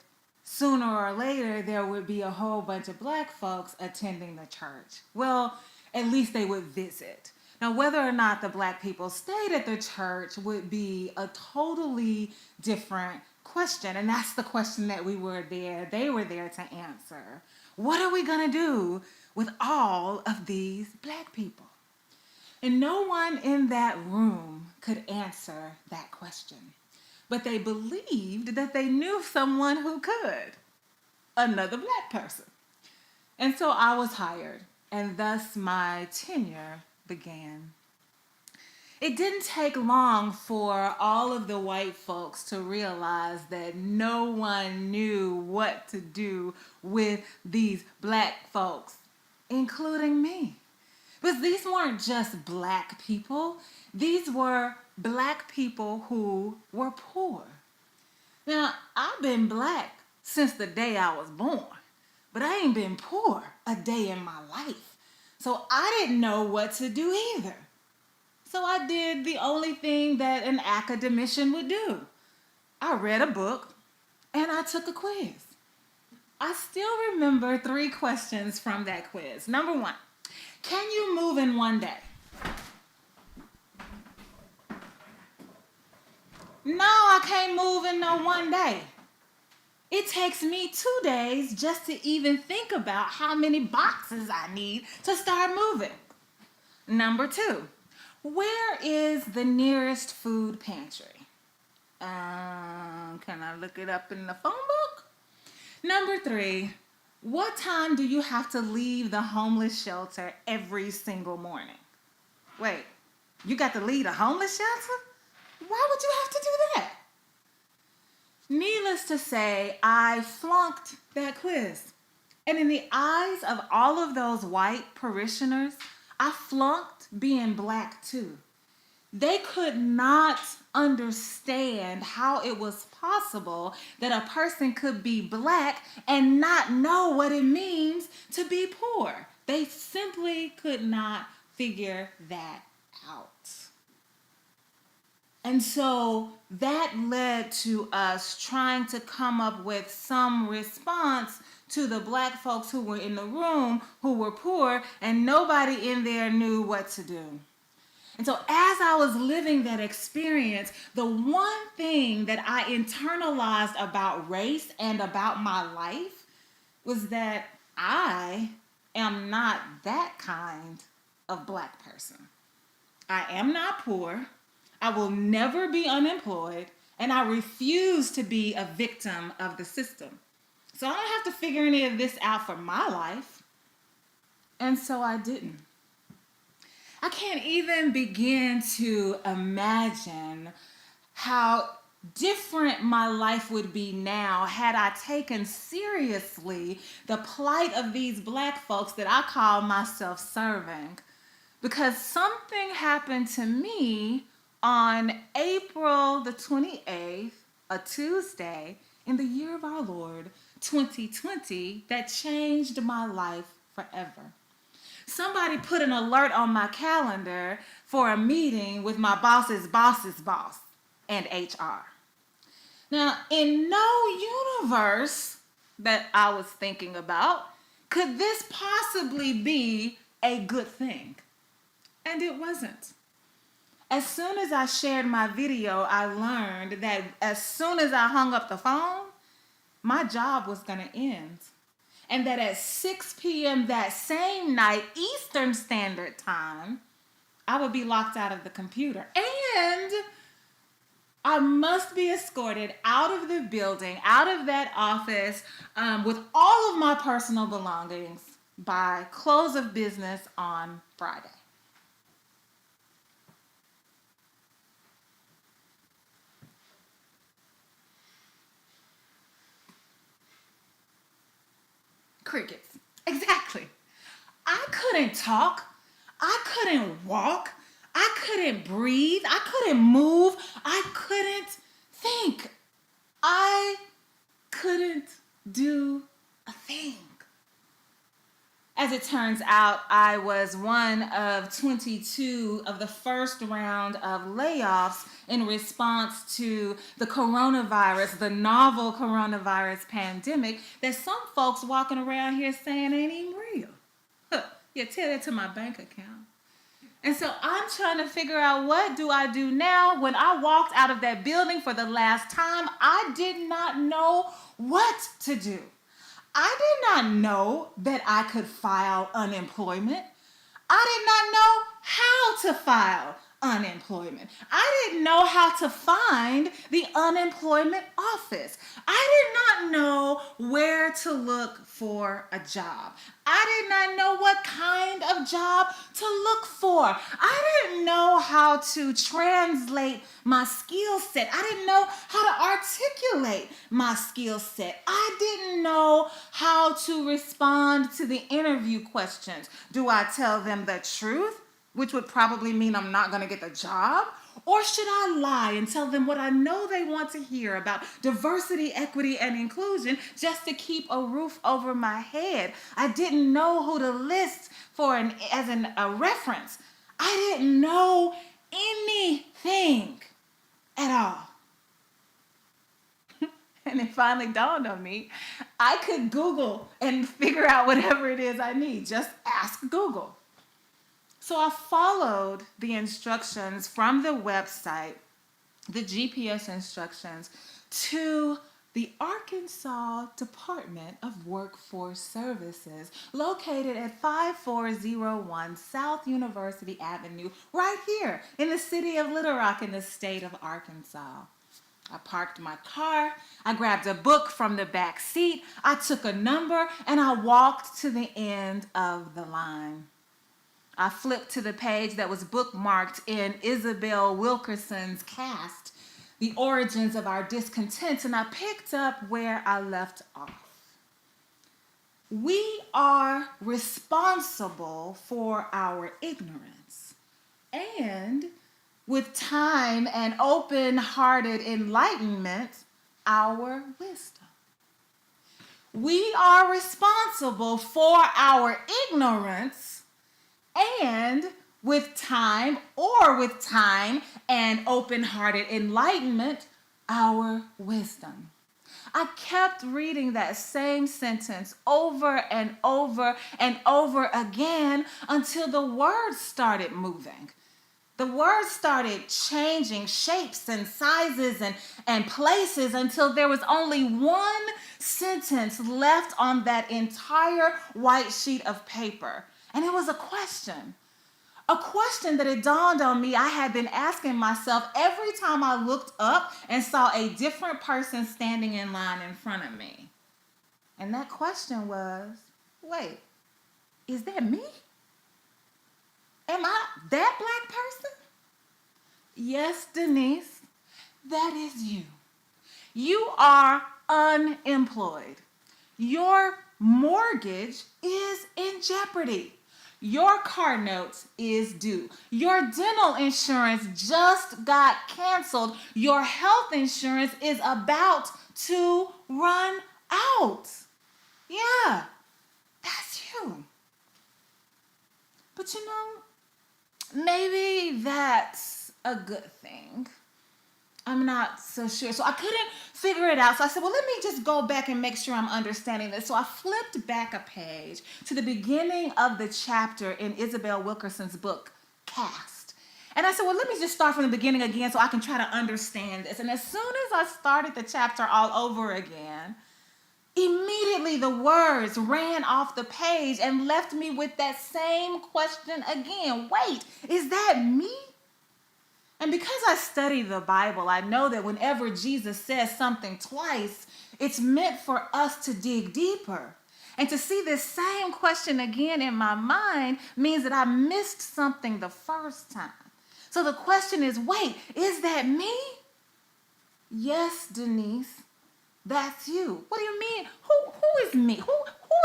sooner or later there would be a whole bunch of black folks attending the church. Well, at least they would visit. Now, whether or not the black people stayed at the church would be a totally different question, and that's the question that they were there to answer. What are we going to do with all of these black people? And no one in that room could answer that question. But they believed that they knew someone who could, another black person. And so I was hired, and thus my tenure began. It didn't take long for all of the white folks to realize that no one knew what to do with these black folks, including me. But these weren't just black people. These were black people who were poor. Now, I've been black since the day I was born, but I ain't been poor a day in my life. So I didn't know what to do either. So I did the only thing that an academician would do. I read a book and I took a quiz. I still remember 3 questions from that quiz. Number 1, can you move in one day? No, I can't move in no one day. It takes me 2 days just to even think about how many boxes I need to start moving. Number 2, where is the nearest food pantry? Can I look it up in the phone book? Number 3, what time do you have to leave the homeless shelter every single morning? Wait, you got to leave the homeless shelter? Why would you have to do that? Needless to say, I flunked that quiz. And in the eyes of all of those white parishioners, I flunked being black too. They could not understand how it was possible that a person could be black and not know what it means to be poor. They simply could not figure that out. And so that led to us trying to come up with some response to the black folks who were in the room who were poor, and nobody in there knew what to do. And so as I was living that experience, the one thing that I internalized about race and about my life was that I am not that kind of black person. I am not poor. I will never be unemployed, and I refuse to be a victim of the system. So I don't have to figure any of this out for my life. And so I didn't. I can't even begin to imagine how different my life would be now had I taken seriously the plight of these black folks that I call myself serving. Because something happened to me on April the 28th, a Tuesday, in the year of our Lord, 2020, that changed my life forever. Somebody put an alert on my calendar for a meeting with my boss's boss's boss and HR. Now, in no universe that I was thinking about could this possibly be a good thing. And it wasn't. As soon as I shared my video, I learned that as soon as I hung up the phone, my job was going to end. And that at 6 p.m. that same night, Eastern Standard Time, I would be locked out of the computer. And I must be escorted out of the building, out of that office, with all of my personal belongings by close of business on Friday. Crickets. Exactly. I couldn't talk. I couldn't walk. I couldn't breathe. I couldn't move. I couldn't think. I couldn't do a thing. As it turns out, I was one of 22 of the first round of layoffs in response to the coronavirus, the novel coronavirus pandemic that some folks walking around here saying ain't even real. Yeah, tell that to my bank account. And so I'm trying to figure out, what do I do now? When I walked out of that building for the last time, I did not know what to do. I did not know that I could file unemployment. I did not know how to file unemployment. I didn't know how to find the unemployment office. I did not know where to look for a job. I did not know what kind of job to look for. I didn't know how to translate my skill set. I didn't know how to articulate my skill set. I didn't know how to respond to the interview questions. Do I tell them the truth, which would probably mean I'm not going to get the job? Or should I lie and tell them what I know they want to hear about diversity, equity, and inclusion just to keep a roof over my head? I didn't know who to list for a reference. I didn't know anything at all. And it finally dawned on me, I could Google and figure out whatever it is I need. Just ask Google. So I followed the instructions from the website, the GPS instructions, to the Arkansas Department of Workforce Services, located at 5401 South University Avenue, right here in the city of Little Rock in the state of Arkansas. I parked my car, I grabbed a book from the back seat, I took a number, and I walked to the end of the line. I flipped to the page that was bookmarked in Isabel Wilkerson's cast, The Origins of Our Discontents, and I picked up where I left off. We are responsible for our ignorance, and with time and open-hearted enlightenment, our wisdom. We are responsible for our ignorance, and with time and open-hearted enlightenment, our wisdom. I kept reading that same sentence over and over and over again until the words started moving. The words started changing shapes and sizes and places until there was only one sentence left on that entire white sheet of paper. And it was a question that it dawned on me I had been asking myself every time I looked up and saw a different person standing in line in front of me. And that question was, wait, is that me? Am I that black person? Yes, Denise, that is you. You are unemployed. Your mortgage is in jeopardy. Your car note is due. Your dental insurance just got canceled. Your health insurance is about to run out. Yeah, that's you. But maybe that's a good thing. I'm not so sure. So I couldn't figure it out. So I said, well, let me just go back and make sure I'm understanding this. So I flipped back a page to the beginning of the chapter in Isabel Wilkerson's book, Cast. And I said, well, let me just start from the beginning again so I can try to understand this. And as soon as I started the chapter all over again, immediately the words ran off the page and left me with that same question again. Wait, is that me? And because I study the Bible, I know that whenever Jesus says something twice, it's meant for us to dig deeper. And to see this same question again in my mind means that I missed something the first time. So the question is, wait, is that me? Yes, Denise, that's you. What do you mean? Who is me? Who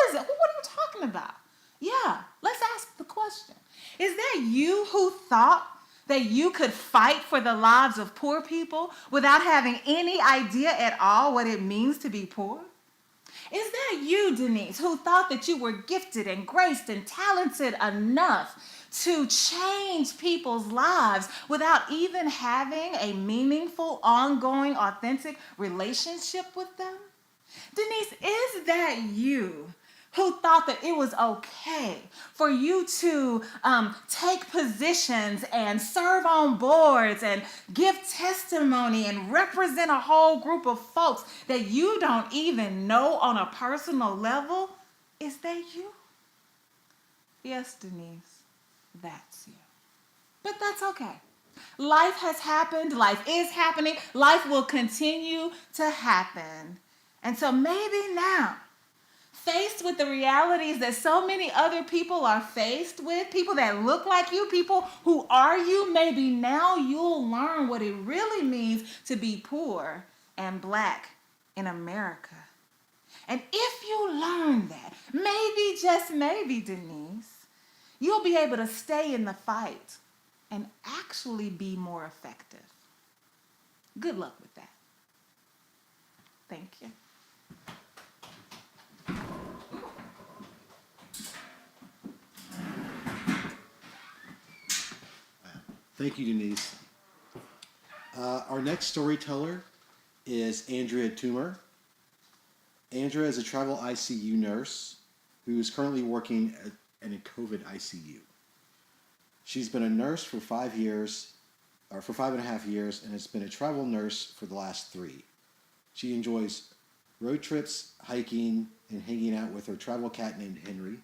is it? What are you talking about? Yeah, let's ask the question. Is that you who thought that you could fight for the lives of poor people without having any idea at all what it means to be poor? Is that you, Denise, who thought that you were gifted and graced and talented enough to change people's lives without even having a meaningful, ongoing, authentic relationship with them? Denise, is that you who thought that it was okay for you to take positions and serve on boards and give testimony and represent a whole group of folks that you don't even know on a personal level? Is that you? Yes, Denise, that's you. But that's okay. Life has happened. Life is happening. Life will continue to happen. And so maybe now, faced with the realities that so many other people are faced with, people that look like you, people who are you, maybe now you'll learn what it really means to be poor and Black in America. And if you learn that, maybe, just maybe, Denise, you'll be able to stay in the fight and actually be more effective. Good luck with that. Thank you. Thank you, Denise. Our next storyteller is Andrea Toomer. Andrea is a travel ICU nurse who is currently working in a COVID ICU. She's been a nurse for 5 years, or for 5.5 years, and has been a travel nurse for the last 3. She enjoys road trips, hiking, and hanging out with her travel cat named Henry,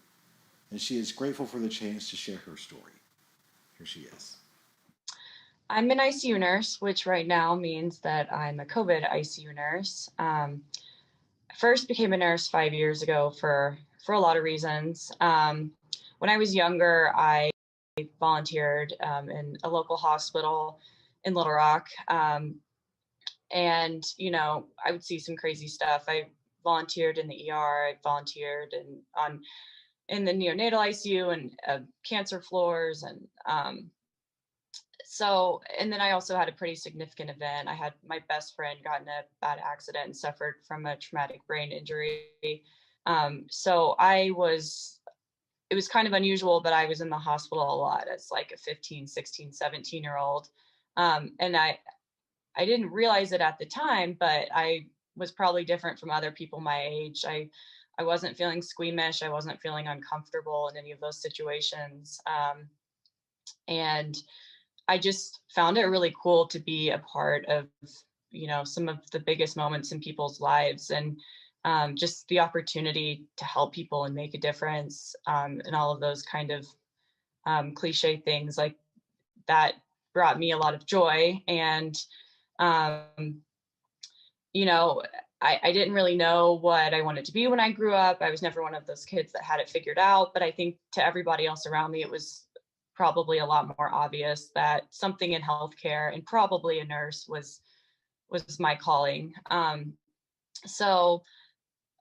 and she is grateful for the chance to share her story. Here she is. I'm an ICU nurse, which right now means that I'm a COVID ICU nurse. I first became a nurse 5 years ago for a lot of reasons. When I was younger, I volunteered in a local hospital in Little Rock. And, you know, I would see some crazy stuff. I volunteered in the ER, I volunteered in the neonatal ICU and cancer floors. And and then I also had a pretty significant event. I had my best friend got in a bad accident and suffered from a traumatic brain injury. It was kind of unusual, but I was in the hospital a lot as like a 15, 16, 17-year-old. And I didn't realize it at the time, but I was probably different from other people my age. I wasn't feeling squeamish. I wasn't feeling uncomfortable in any of those situations. And I just found it really cool to be a part of, you know, some of the biggest moments in people's lives, and just the opportunity to help people and make a difference, and all of those kind of cliche things like that brought me a lot of joy. And, you know, I didn't really know what I wanted to be when I grew up. I was never one of those kids that had it figured out, but I think to everybody else around me, it was probably a lot more obvious that something in healthcare and probably a nurse was my calling. So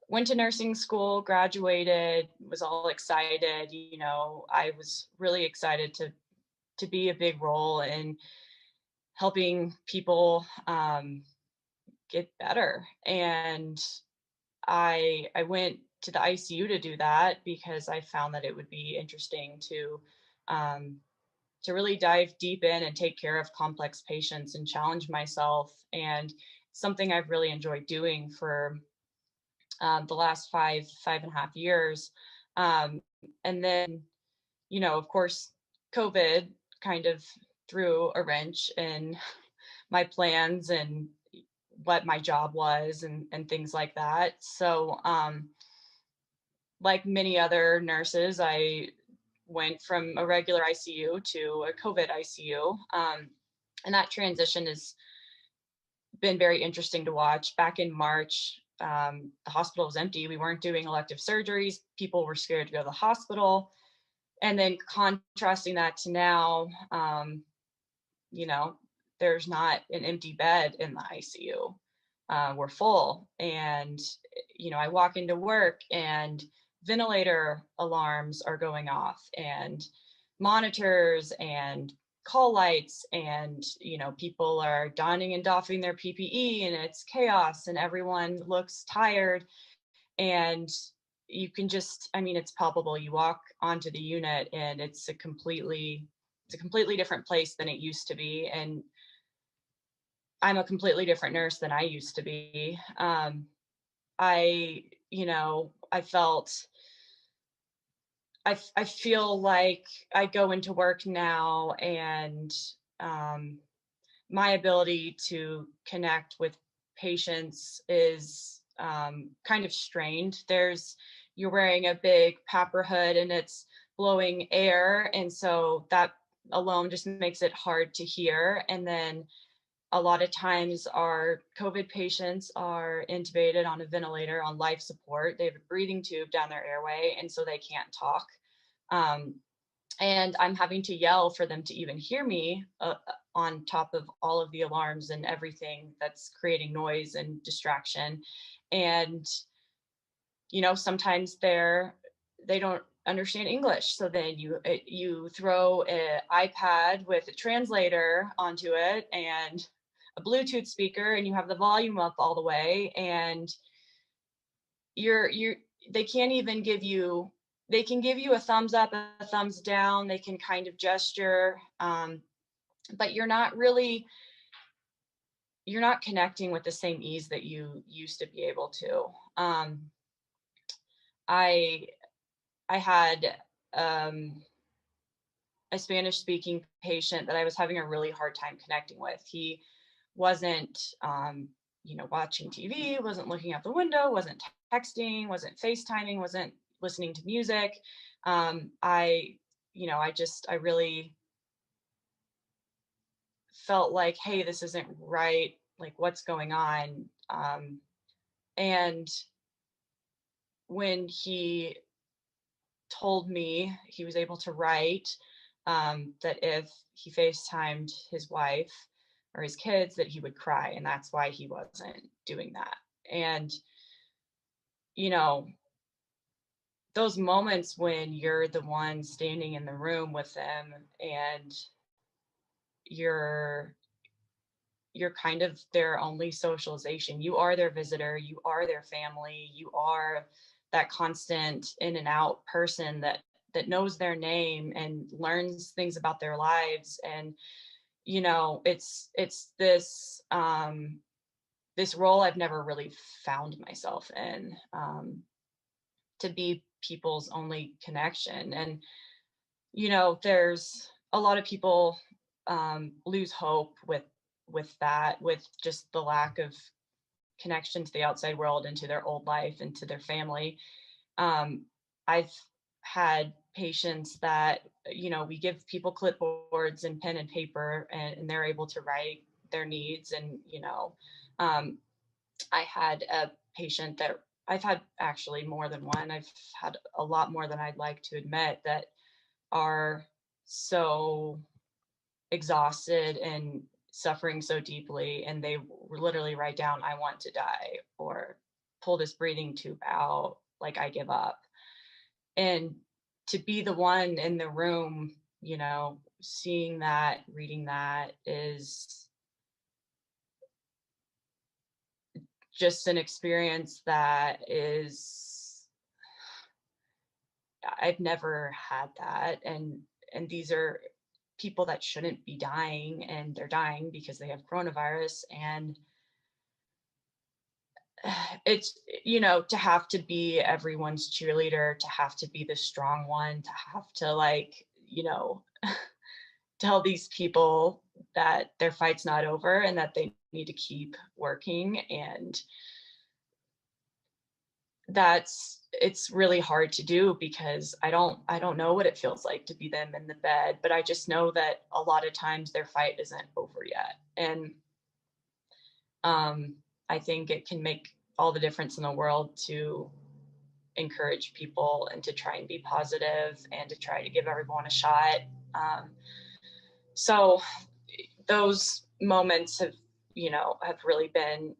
went to nursing school, graduated, was all excited. You know, I was really excited to be a big role in helping people get better. And I went to the ICU to do that because I found that it would be interesting to really dive deep in and take care of complex patients and challenge myself. And something I've really enjoyed doing for the last 5.5 years. And then, you know, of course, COVID kind of threw a wrench in my plans and what my job was and things like that. So like many other nurses, I went from a regular ICU to a COVID ICU. And that transition has been very interesting to watch. Back in March, the hospital was empty. We weren't doing elective surgeries. People were scared to go to the hospital. And then contrasting that to now, you know, there's not an empty bed in the ICU. We're full. And, you know, I walk into work and ventilator alarms are going off and monitors and call lights, and, you know, people are donning and doffing their PPE, and it's chaos and everyone looks tired. And you can just, I mean, it's palpable. You walk onto the unit and it's a completely different place than it used to be. And I'm a completely different nurse than I used to be. I felt I feel like I go into work now and my ability to connect with patients is kind of strained. You're wearing a big papper hood and it's blowing air. And so that alone just makes it hard to hear. And then a lot of times our COVID patients are intubated on a ventilator on life support. They have a breathing tube down their airway, and so they can't talk. And I'm having to yell for them to even hear me on top of all of the alarms and everything that's creating noise and distraction. And, sometimes they don't understand English. So then you throw an iPad with a translator onto it and a Bluetooth speaker, and you have the volume up all the way, and they can't even they can give you a thumbs up, a thumbs down, they can kind of gesture, but you're not connecting with the same ease that you used to be able to. I had a Spanish speaking patient that I was having a really hard time connecting with. He wasn't, watching TV, wasn't looking out the window, wasn't texting, wasn't FaceTiming, wasn't listening to music. I really felt like, hey, this isn't right. Like, what's going on? And when he told me he was able to write, that if he FaceTimed his wife or his kids, that he would cry, and that's why he wasn't doing that. And those moments when you're the one standing in the room with them and you're kind of their only socialization. You are their visitor, you are their family, you are that constant in and out person that knows their name and learns things about their lives. And it's this this role I've never really found myself in, to be people's only connection. And there's a lot of people lose hope with that, with just the lack of connection to the outside world and to their old life and to their family. I've had patients that we give people clipboards and pen and paper, and they're able to write their needs. And I had a patient that I've had, actually more than one, I've had a lot more than I'd like to admit, that are so exhausted and suffering so deeply, and they literally write down, I want to die, or pull this breathing tube out, like I give up. And to be the one in the room, seeing that, reading that, is just an experience that is, I've never had that. And these are people that shouldn't be dying, and they're dying because they have coronavirus. And it's, to have to be everyone's cheerleader, to have to be the strong one, to have to tell these people that their fight's not over and that they need to keep working. And it's really hard to do, because I don't know what it feels like to be them in the bed, but I just know that a lot of times their fight isn't over yet. And I think it can make all the difference in the world to encourage people and to try and be positive and to try to give everyone a shot. So those moments have really been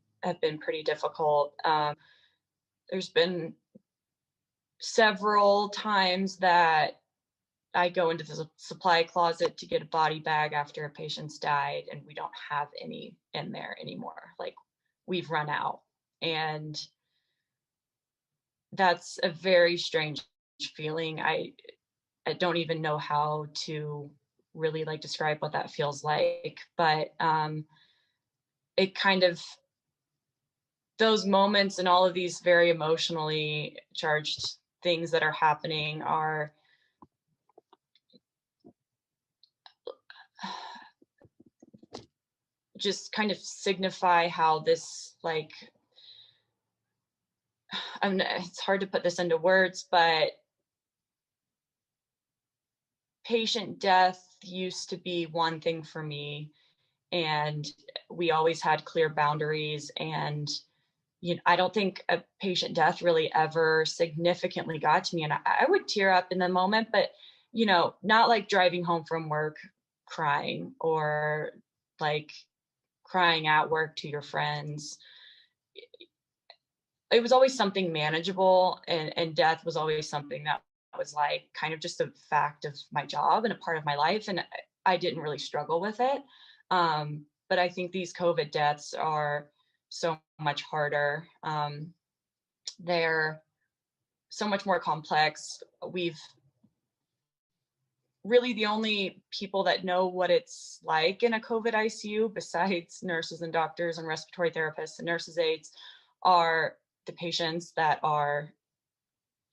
pretty difficult. There's been several times that I go into the supply closet to get a body bag after a patient's died, and we don't have any in there anymore. Like, we've run out. And that's a very strange feeling. I don't even know how to really describe what that feels like, but it kind of, those moments and all of these very emotionally charged things that are happening are just kind of signify how this, like, it's hard to put this into words, but patient death used to be one thing for me, and we always had clear boundaries. And I don't think a patient death really ever significantly got to me. And I would tear up in the moment, but not like driving home from work crying, or like crying at work to your friends. It was always something manageable, and death was always something that was like kind of just a fact of my job and a part of my life. And I didn't really struggle with it. But I think these COVID deaths are so much harder. They're so much more complex. We've really, the only people that know what it's like in a COVID ICU, besides nurses and doctors and respiratory therapists and nurses aides, are the patients that are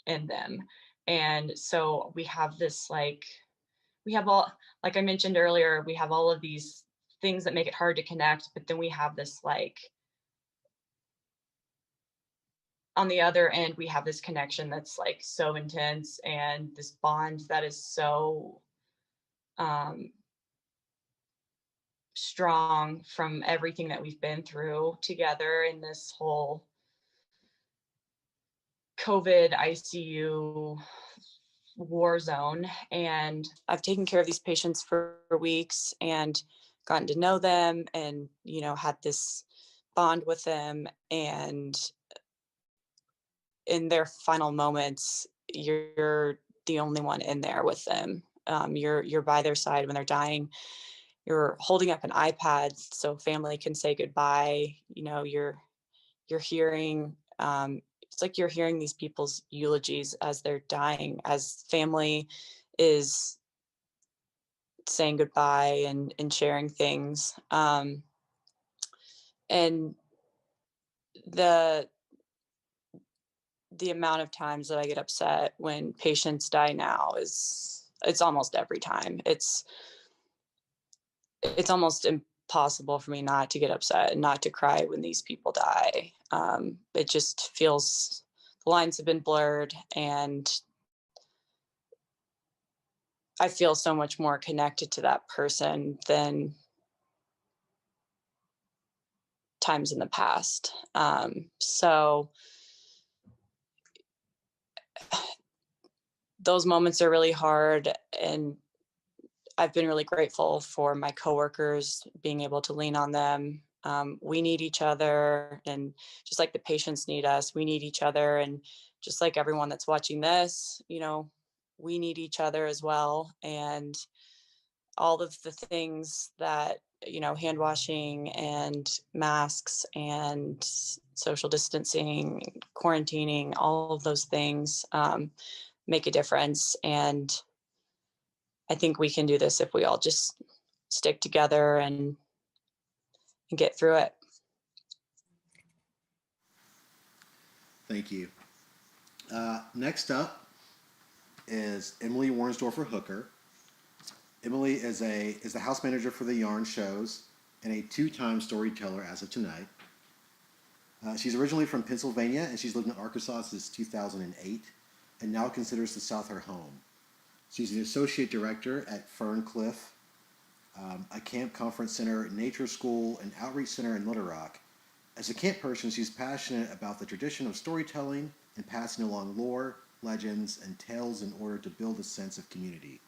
in them. And so we have this, like I mentioned earlier, we have all of these things that make it hard to connect, but then we have this, like, on the other end, we have this connection that's like so intense, and this bond that is so strong from everything that we've been through together in this whole COVID ICU war zone. And I've taken care of these patients for weeks and gotten to know them, and had this bond with them. And in their final moments, you're the only one in there with them. You're by their side when they're dying. You're holding up an iPad so family can say goodbye. You're hearing, it's like you're hearing these people's eulogies as they're dying, as family is saying goodbye and sharing things. And the amount of times that I get upset when patients die now it's almost every time. It's almost impossible for me not to get upset and not to cry when these people die. It just feels, the lines have been blurred, and I feel so much more connected to that person than times in the past. So those moments are really hard, and I've been really grateful for my coworkers, being able to lean on them. We need each other, and just like the patients need us, we need each other. And just like everyone that's watching this, we need each other as well. And all of the things that, hand washing and masks and social distancing, quarantining, all of those things make a difference. And I think we can do this if we all just stick together and get through it. Thank you. Next up is Emily Warnsdorfer Hooker. Emily is the house manager for the Yarn shows and a 2-time storyteller as of tonight. She's originally from Pennsylvania, and she's lived in Arkansas since 2008 and now considers the South her home. She's the associate director at Ferncliff, a camp conference center, nature school, and outreach center in Little Rock. As a camp person, she's passionate about the tradition of storytelling and passing along lore, legends, and tales in order to build a sense of community.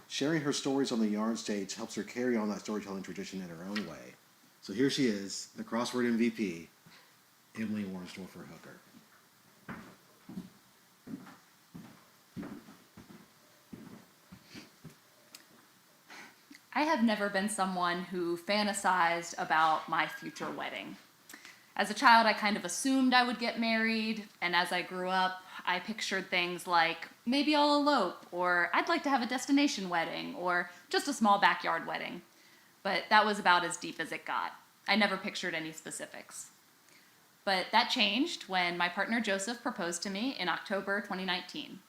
Sharing her stories on the Yarn stage helps her carry on that storytelling tradition in her own way. So here she is, the crossword MVP, Emily Warnsdorfer Hooker. I have never been someone who fantasized about my future wedding. As a child, I kind of assumed I would get married, and as I grew up, I pictured things like, maybe I'll elope, or I'd like to have a destination wedding, or just a small backyard wedding. But that was about as deep as it got. I never pictured any specifics. But that changed when my partner Joseph proposed to me in October 2019.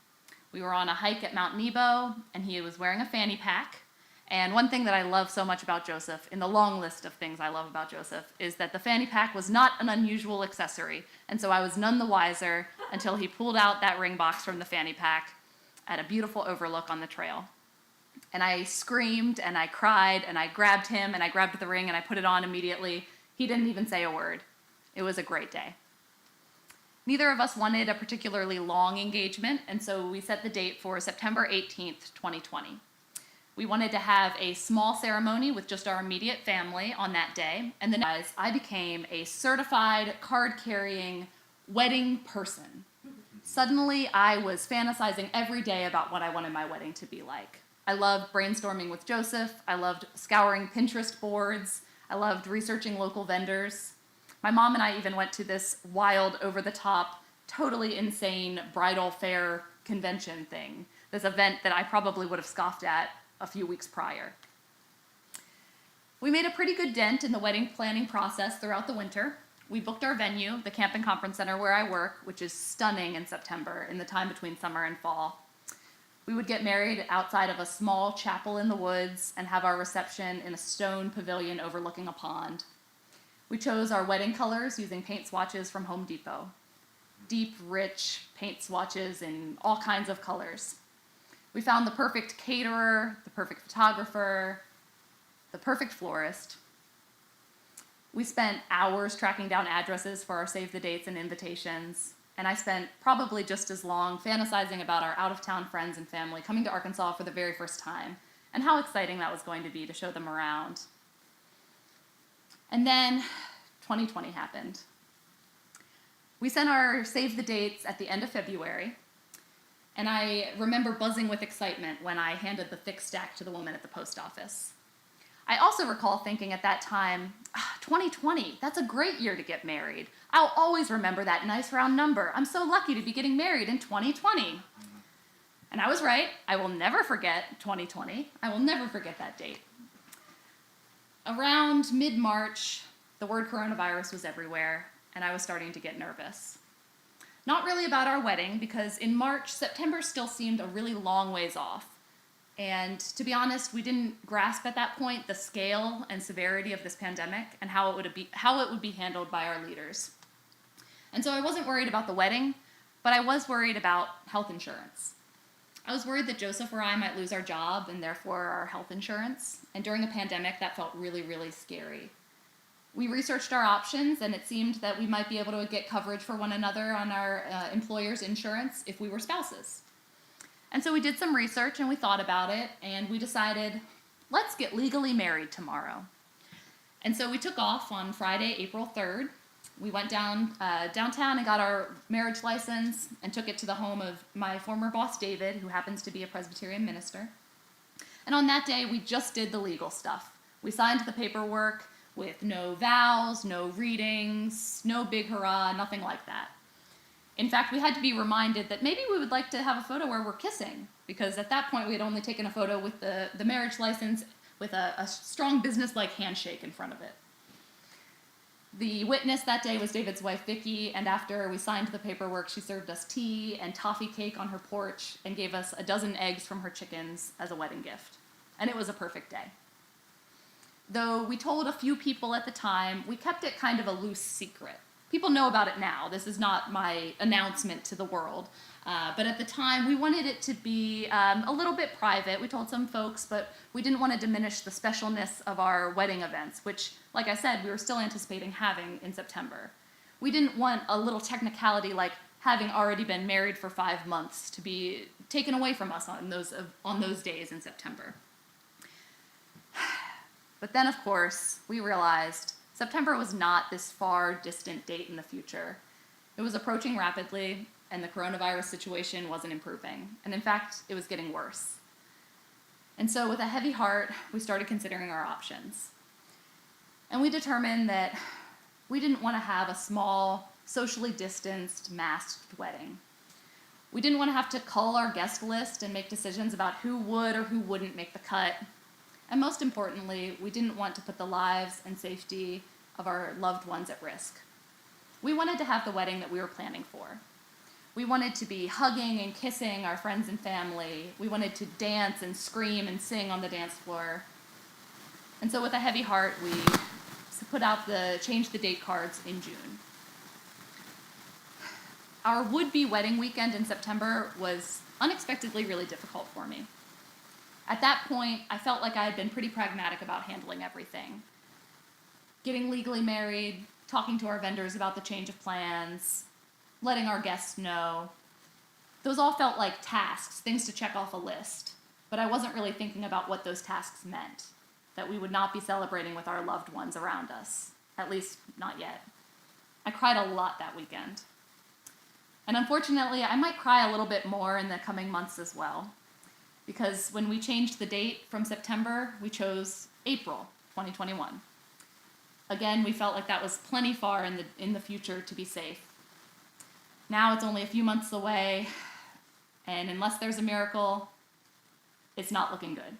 We were on a hike at Mount Nebo, and he was wearing a fanny pack, And one thing that I love so much about Joseph, in the long list of things I love about Joseph, is that the fanny pack was not an unusual accessory. And so I was none the wiser until he pulled out that ring box from the fanny pack at a beautiful overlook on the trail. And I screamed and I cried and I grabbed him and I grabbed the ring and I put it on immediately. He didn't even say a word. It was a great day. Neither of us wanted a particularly long engagement, and so we set the date for September 18th, 2020. We wanted to have a small ceremony with just our immediate family on that day, and then I became a certified card-carrying wedding person. Suddenly, I was fantasizing every day about what I wanted my wedding to be like. I loved brainstorming with Joseph. I loved scouring Pinterest boards. I loved researching local vendors. My mom and I even went to this wild, over-the-top, totally insane bridal fair convention thing, this event that I probably would have scoffed at a few weeks prior. We made a pretty good dent in the wedding planning process throughout the winter. We booked our venue, the Camp and Conference Center where I work, which is stunning in September, in the time between summer and fall. We would get married outside of a small chapel in the woods and have our reception in a stone pavilion overlooking a pond. We chose our wedding colors using paint swatches from Home Depot. Deep, rich paint swatches in all kinds of colors. We found the perfect caterer, the perfect photographer, the perfect florist. We spent hours tracking down addresses for our save the dates and invitations, and I spent probably just as long fantasizing about our out-of-town friends and family coming to Arkansas for the very first time, and how exciting that was going to be to show them around. And then 2020 happened. We sent our save the dates at the end of February, and I remember buzzing with excitement when I handed the thick stack to the woman at the post office. I also recall thinking at that time, 2020, that's a great year to get married. I'll always remember that nice round number. I'm so lucky to be getting married in 2020. And I was right. I will never forget 2020. I will never forget that date. Around mid-March, the word coronavirus was everywhere, and I was starting to get nervous. Not really about our wedding, because in March, September still seemed a really long ways off. And to be honest, we didn't grasp at that point the scale and severity of this pandemic and how it would be handled by our leaders. And so I wasn't worried about the wedding, but I was worried about health insurance. I was worried that Joseph or I might lose our job and therefore our health insurance. And during a pandemic, that felt really, really scary. We researched our options, and it seemed that we might be able to get coverage for one another on our employer's insurance if we were spouses. And so we did some research and we thought about it, and we decided, let's get legally married tomorrow. And so we took off on Friday, April 3rd. We went downtown and got our marriage license and took it to the home of my former boss, David, who happens to be a Presbyterian minister. And on that day, we just did the legal stuff. We signed the paperwork with no vows, no readings, no big hurrah, nothing like that. In fact, we had to be reminded that maybe we would like to have a photo where we're kissing, because at that point we had only taken a photo with the marriage license with a strong business-like handshake in front of it. The witness that day was David's wife, Vicki, and after we signed the paperwork, she served us tea and toffee cake on her porch and gave us a dozen eggs from her chickens as a wedding gift. And it was a perfect day. Though we told a few people at the time, we kept it kind of a loose secret. People know about it now. This is not my announcement to the world. But at the time, we wanted it to be a little bit private. We told some folks, but we didn't want to diminish the specialness of our wedding events, which, like I said, we were still anticipating having in September. We didn't want a little technicality like having already been married for 5 months to be taken away from us on those days in September. But then, of course, we realized September was not this far distant date in the future. It was approaching rapidly, and the coronavirus situation wasn't improving. And in fact, it was getting worse. And so with a heavy heart, we started considering our options. And we determined that we didn't want to have a small, socially distanced, masked wedding. We didn't want to have to cull our guest list and make decisions about who would or who wouldn't make the cut. And most importantly, we didn't want to put the lives and safety of our loved ones at risk. We wanted to have the wedding that we were planning for. We wanted to be hugging and kissing our friends and family. We wanted to dance and scream and sing on the dance floor. And so with a heavy heart, we put out change the date cards in June. Our would-be wedding weekend in September was unexpectedly really difficult for me. At that point, I felt like I had been pretty pragmatic about handling everything. Getting legally married, talking to our vendors about the change of plans, letting our guests know. Those all felt like tasks, things to check off a list, but I wasn't really thinking about what those tasks meant, that we would not be celebrating with our loved ones around us, at least not yet. I cried a lot that weekend. And unfortunately, I might cry a little bit more in the coming months as well, because when we changed the date from September, we chose April 2021. Again, we felt like that was plenty far in the future to be safe. Now it's only a few months away, and unless there's a miracle, it's not looking good.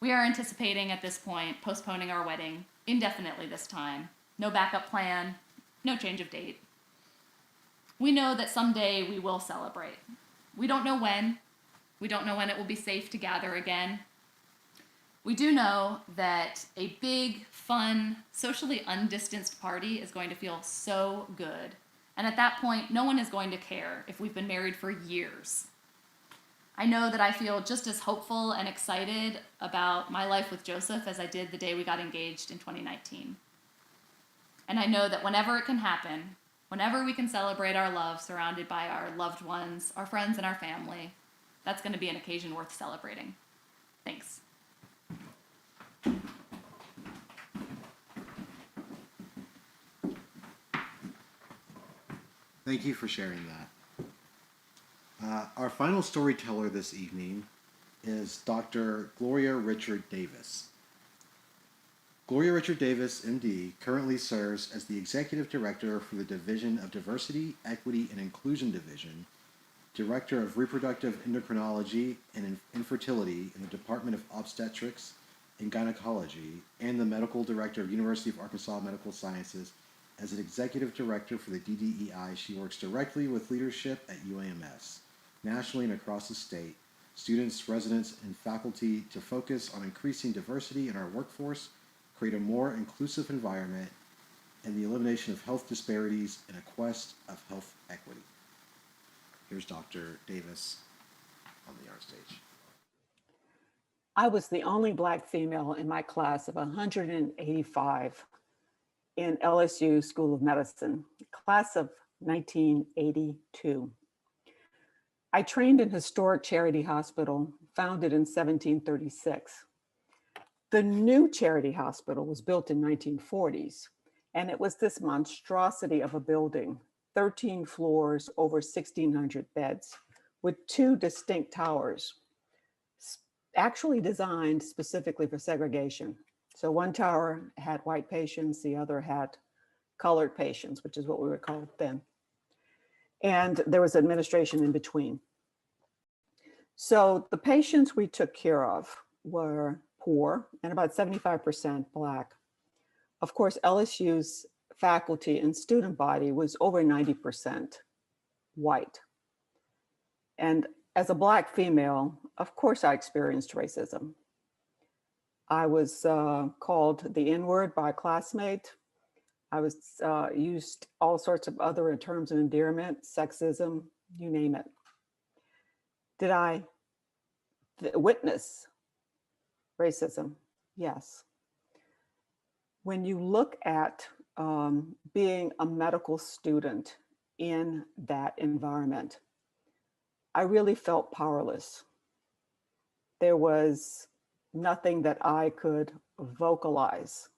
We are anticipating at this point postponing our wedding indefinitely this time. No backup plan, no change of date. We know that someday we will celebrate. We don't know when. We don't know when it will be safe to gather again. We do know that a big, fun, socially undistanced party is going to feel so good. And at that point, no one is going to care if we've been married for years. I know that I feel just as hopeful and excited about my life with Joseph as I did the day we got engaged in 2019. And I know that whenever it can happen, whenever we can celebrate our love surrounded by our loved ones, our friends, and our family, that's going to be an occasion worth celebrating. Thanks. Thank you for sharing that. Our final storyteller this evening is Dr. Gloria Richard-Davis. Gloria Richard-Davis, MD, currently serves as the Executive Director for the Division of Diversity, Equity, and Inclusion Division, Director of Reproductive Endocrinology and Infertility in the Department of Obstetrics and Gynecology, and the Medical Director of University of Arkansas Medical Sciences. As an Executive Director for the DDEI, she works directly with leadership at UAMS, nationally and across the state, students, residents, and faculty to focus on increasing diversity in our workforce, create a more inclusive environment, and the elimination of health disparities in a quest of health equity. Here's Dr. Davis on the art stage. I was the only Black female in my class of 185 in LSU School of Medicine, class of 1982. I trained in historic Charity Hospital, founded in 1736. The new Charity Hospital was built in 1940s, and it was this monstrosity of a building, 13 floors, over 1,600 beds, with 2 distinct towers, actually designed specifically for segregation. So one tower had white patients, the other had colored patients, which is what we would call it then. And there was administration in between. So the patients we took care of were poor and about 75% Black. Of course, LSU's faculty and student body was over 90% white. And as a Black female, of course I experienced racism. I was called the N-word by a classmate. I was used all sorts of other terms of endearment, sexism, you name it. Did I witness racism? Yes. When you look at being a medical student in that environment, I really felt powerless. There was nothing that I could vocalize,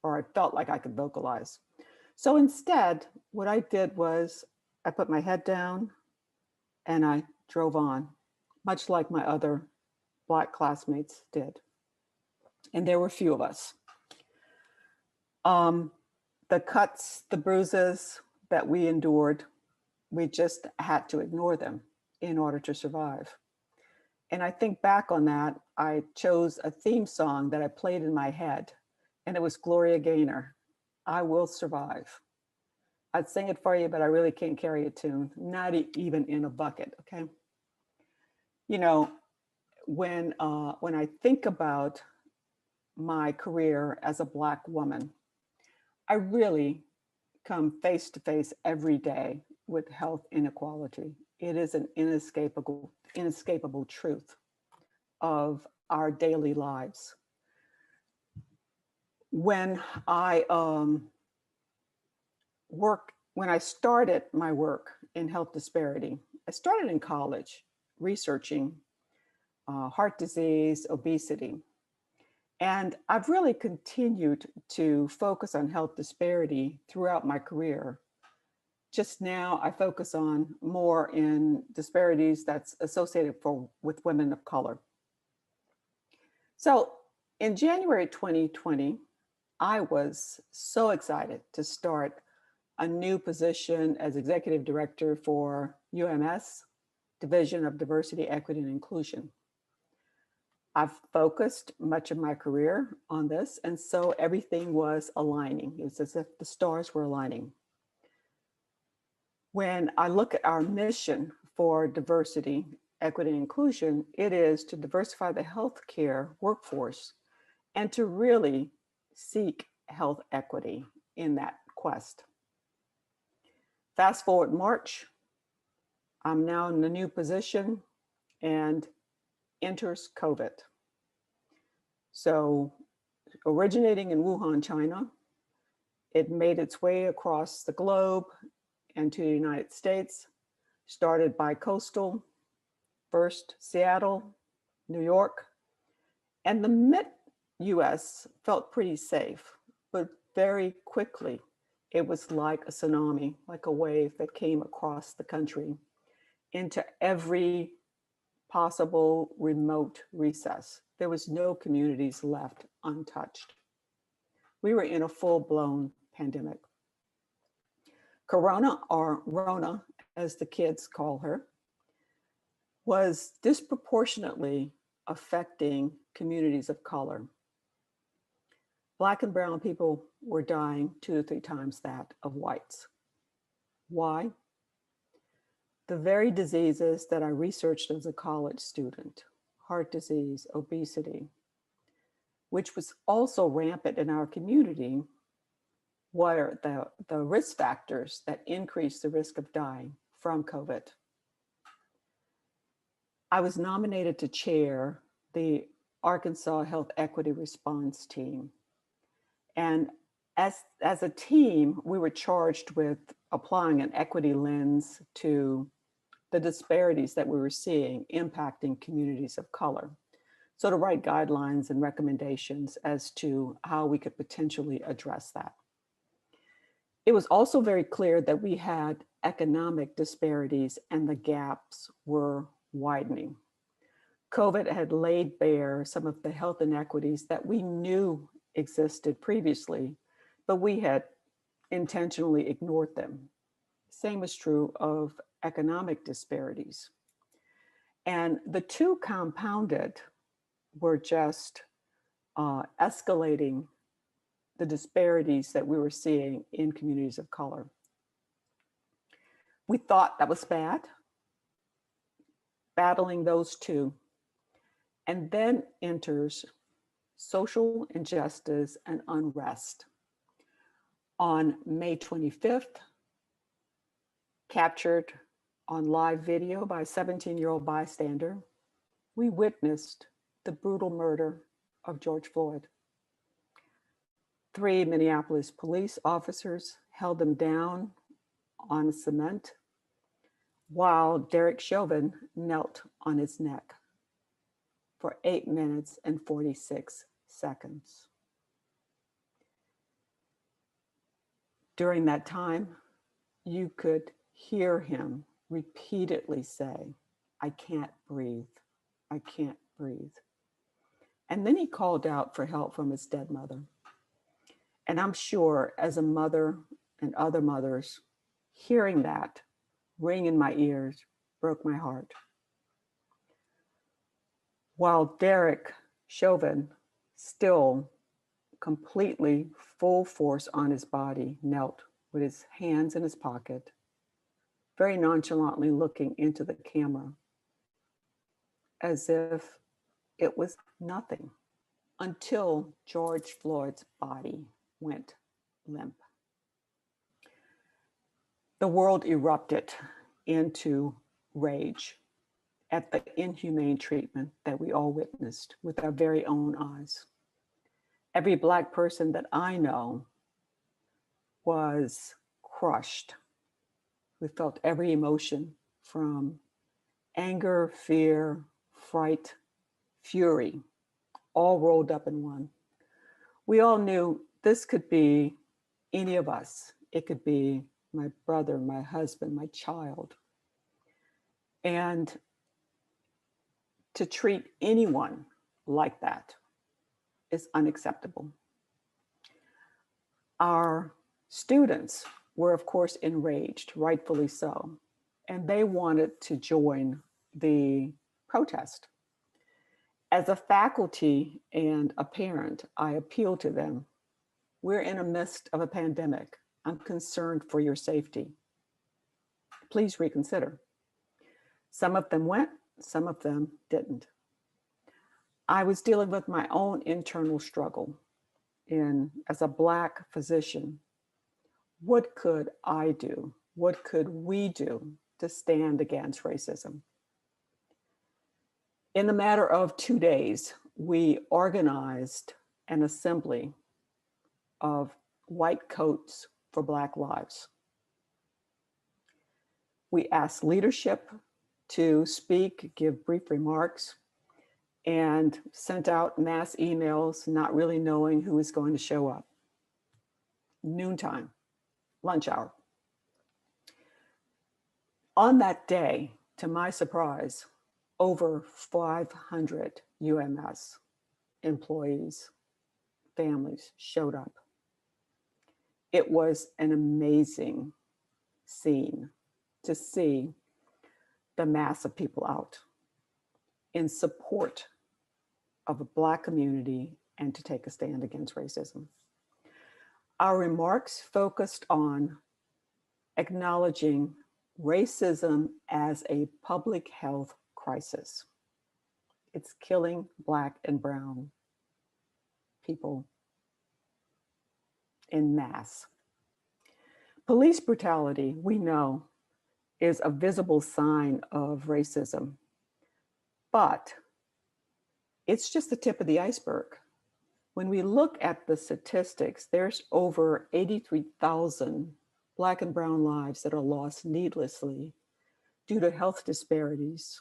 or I felt like I could vocalize. So instead, what I did was I put my head down and I drove on, much like my other Black classmates did. And there were a few of us. The cuts, the bruises that we endured, we just had to ignore them in order to survive. And I think back on that, I chose a theme song that I played in my head, and it was Gloria Gaynor, I Will Survive. I'd sing it for you, but I really can't carry a tune, not even in a bucket, okay? You know, when I think about my career as a Black woman, I really come face to face every day with health inequality. It is an inescapable truth of our daily lives. When I when I started my work in health disparity, I started in college researching heart disease, obesity. And I've really continued to focus on health disparity throughout my career. Just now, I focus on more in disparities that's associated with women of color. So in January 2020, I was so excited to start a new position as executive director for UMS, Division of Diversity, Equity, and Inclusion. I've focused much of my career on this, and so everything was aligning. It's as if the stars were aligning. When I look at our mission for diversity, equity, and inclusion, it is to diversify the healthcare workforce and to really seek health equity in that quest. Fast forward March, I'm now in a new position and enters COVID. So originating in Wuhan, China, it made its way across the globe and to the United States, started by coastal, first Seattle, New York, and the mid-US felt pretty safe, but very quickly, it was like a tsunami, like a wave that came across the country into every possible remote recess. There was no communities left untouched. We were in a full-blown pandemic. Corona, or Rona, as the kids call her, was disproportionately affecting communities of color. Black and brown people were dying 2 to 3 times that of whites. Why? The very diseases that I researched as a college student, heart disease, obesity, which was also rampant in our community, were the risk factors that increase the risk of dying from COVID. I was nominated to chair the Arkansas Health Equity Response Team. And as a team, we were charged with applying an equity lens to the disparities that we were seeing impacting communities of color. So to write guidelines and recommendations as to how we could potentially address that. It was also very clear that we had economic disparities and the gaps were widening. COVID had laid bare some of the health inequities that we knew existed previously, but we had intentionally ignored them. Same is true of economic disparities. And the two compounded were just escalating the disparities that we were seeing in communities of color. We thought that was bad, battling those two. And then enters social injustice and unrest. On May 25th, captured on live video by a 17-year-old bystander, we witnessed the brutal murder of George Floyd. 3 Minneapolis police officers held him down on cement while Derek Chauvin knelt on his neck for 8 minutes and 46 seconds. During that time, you could hear him repeatedly say, "I can't breathe, I can't breathe." And then he called out for help from his dead mother. And I'm sure as a mother and other mothers, hearing that ring in my ears broke my heart. While Derek Chauvin, still completely full force on his body, knelt with his hands in his pocket, very nonchalantly looking into the camera as if it was nothing, until George Floyd's body went limp. The world erupted into rage at the inhumane treatment that we all witnessed with our very own eyes. Every Black person that I know was crushed. We felt every emotion from anger, fear, fright, fury, all rolled up in one. We all knew this could be any of us. It could be my brother, my husband, my child. And to treat anyone like that is unacceptable. Our students were, of course, enraged, rightfully so, and they wanted to join the protest. As a faculty and a parent, I appeal to them. We're in the midst of a pandemic. I'm concerned for your safety. Please reconsider. Some of them went, some of them didn't. I was dealing with my own internal struggle as a Black physician. What could I do? What could we do to stand against racism? In the matter of 2 days, we organized an assembly of white coats for Black lives. We asked leadership to speak, give brief remarks, and sent out mass emails, not really knowing who was going to show up. Noontime, lunch hour. On that day, to my surprise, over 500 UMS employees, families showed up. It was an amazing scene to see the mass of people out in support of a Black community and to take a stand against racism. Our remarks focused on acknowledging racism as a public health crisis. It's killing Black and brown people en masse. Police brutality, we know, is a visible sign of racism, but it's just the tip of the iceberg. When we look at the statistics, there's over 83,000 Black and brown lives that are lost needlessly due to health disparities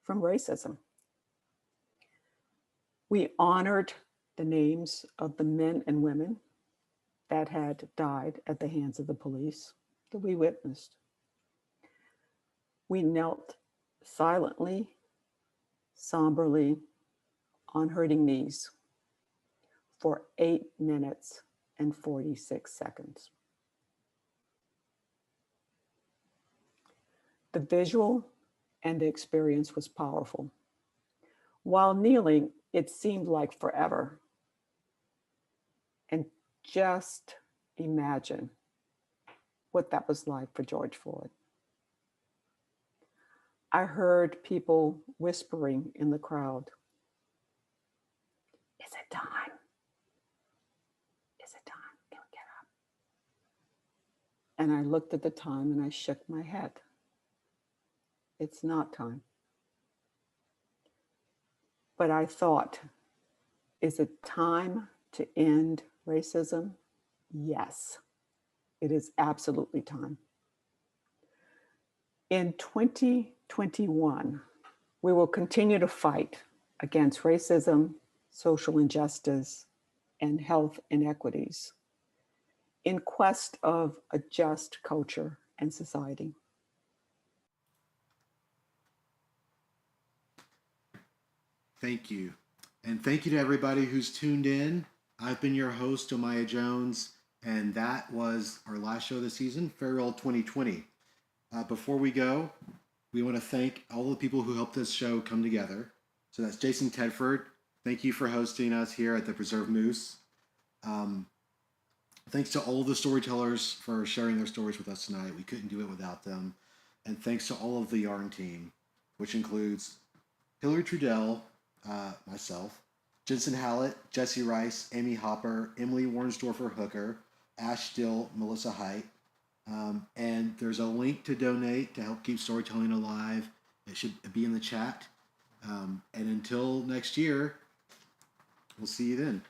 from racism. We honored the names of the men and women that had died at the hands of the police that we witnessed. We knelt silently, somberly, on hurting knees for 8 minutes and 46 seconds. The visual and the experience was powerful. While kneeling, it seemed like forever. And just imagine what that was like for George Floyd. I heard people whispering in the crowd, "Is it time? Is it time? Can we get up?" And I looked at the time and I shook my head. It's not time. But I thought, is it time to end racism? Yes, it is absolutely time. In 2021, we will continue to fight against racism, social injustice, and health inequities in quest of a just culture and society. Thank you. And thank you to everybody who's tuned in. I've been your host, Omaya Jones, and that was our last show of the season, Farewell 2020. Before we go, we want to thank all the people who helped this show come together. So that's Jason Tedford. Thank you for hosting us here at the Preserve Moose. Thanks to all of the storytellers for sharing their stories with us tonight. We couldn't do it without them. And thanks to all of the yarn team, which includes Hillary Trudell, myself, Jensen Hallett, Jesse Rice, Amy Hopper, Emily Warnsdorfer Hooker, Ash Still, Melissa Height. And there's a link to donate to help keep storytelling alive. It should be in the chat. And until next year, we'll see you then.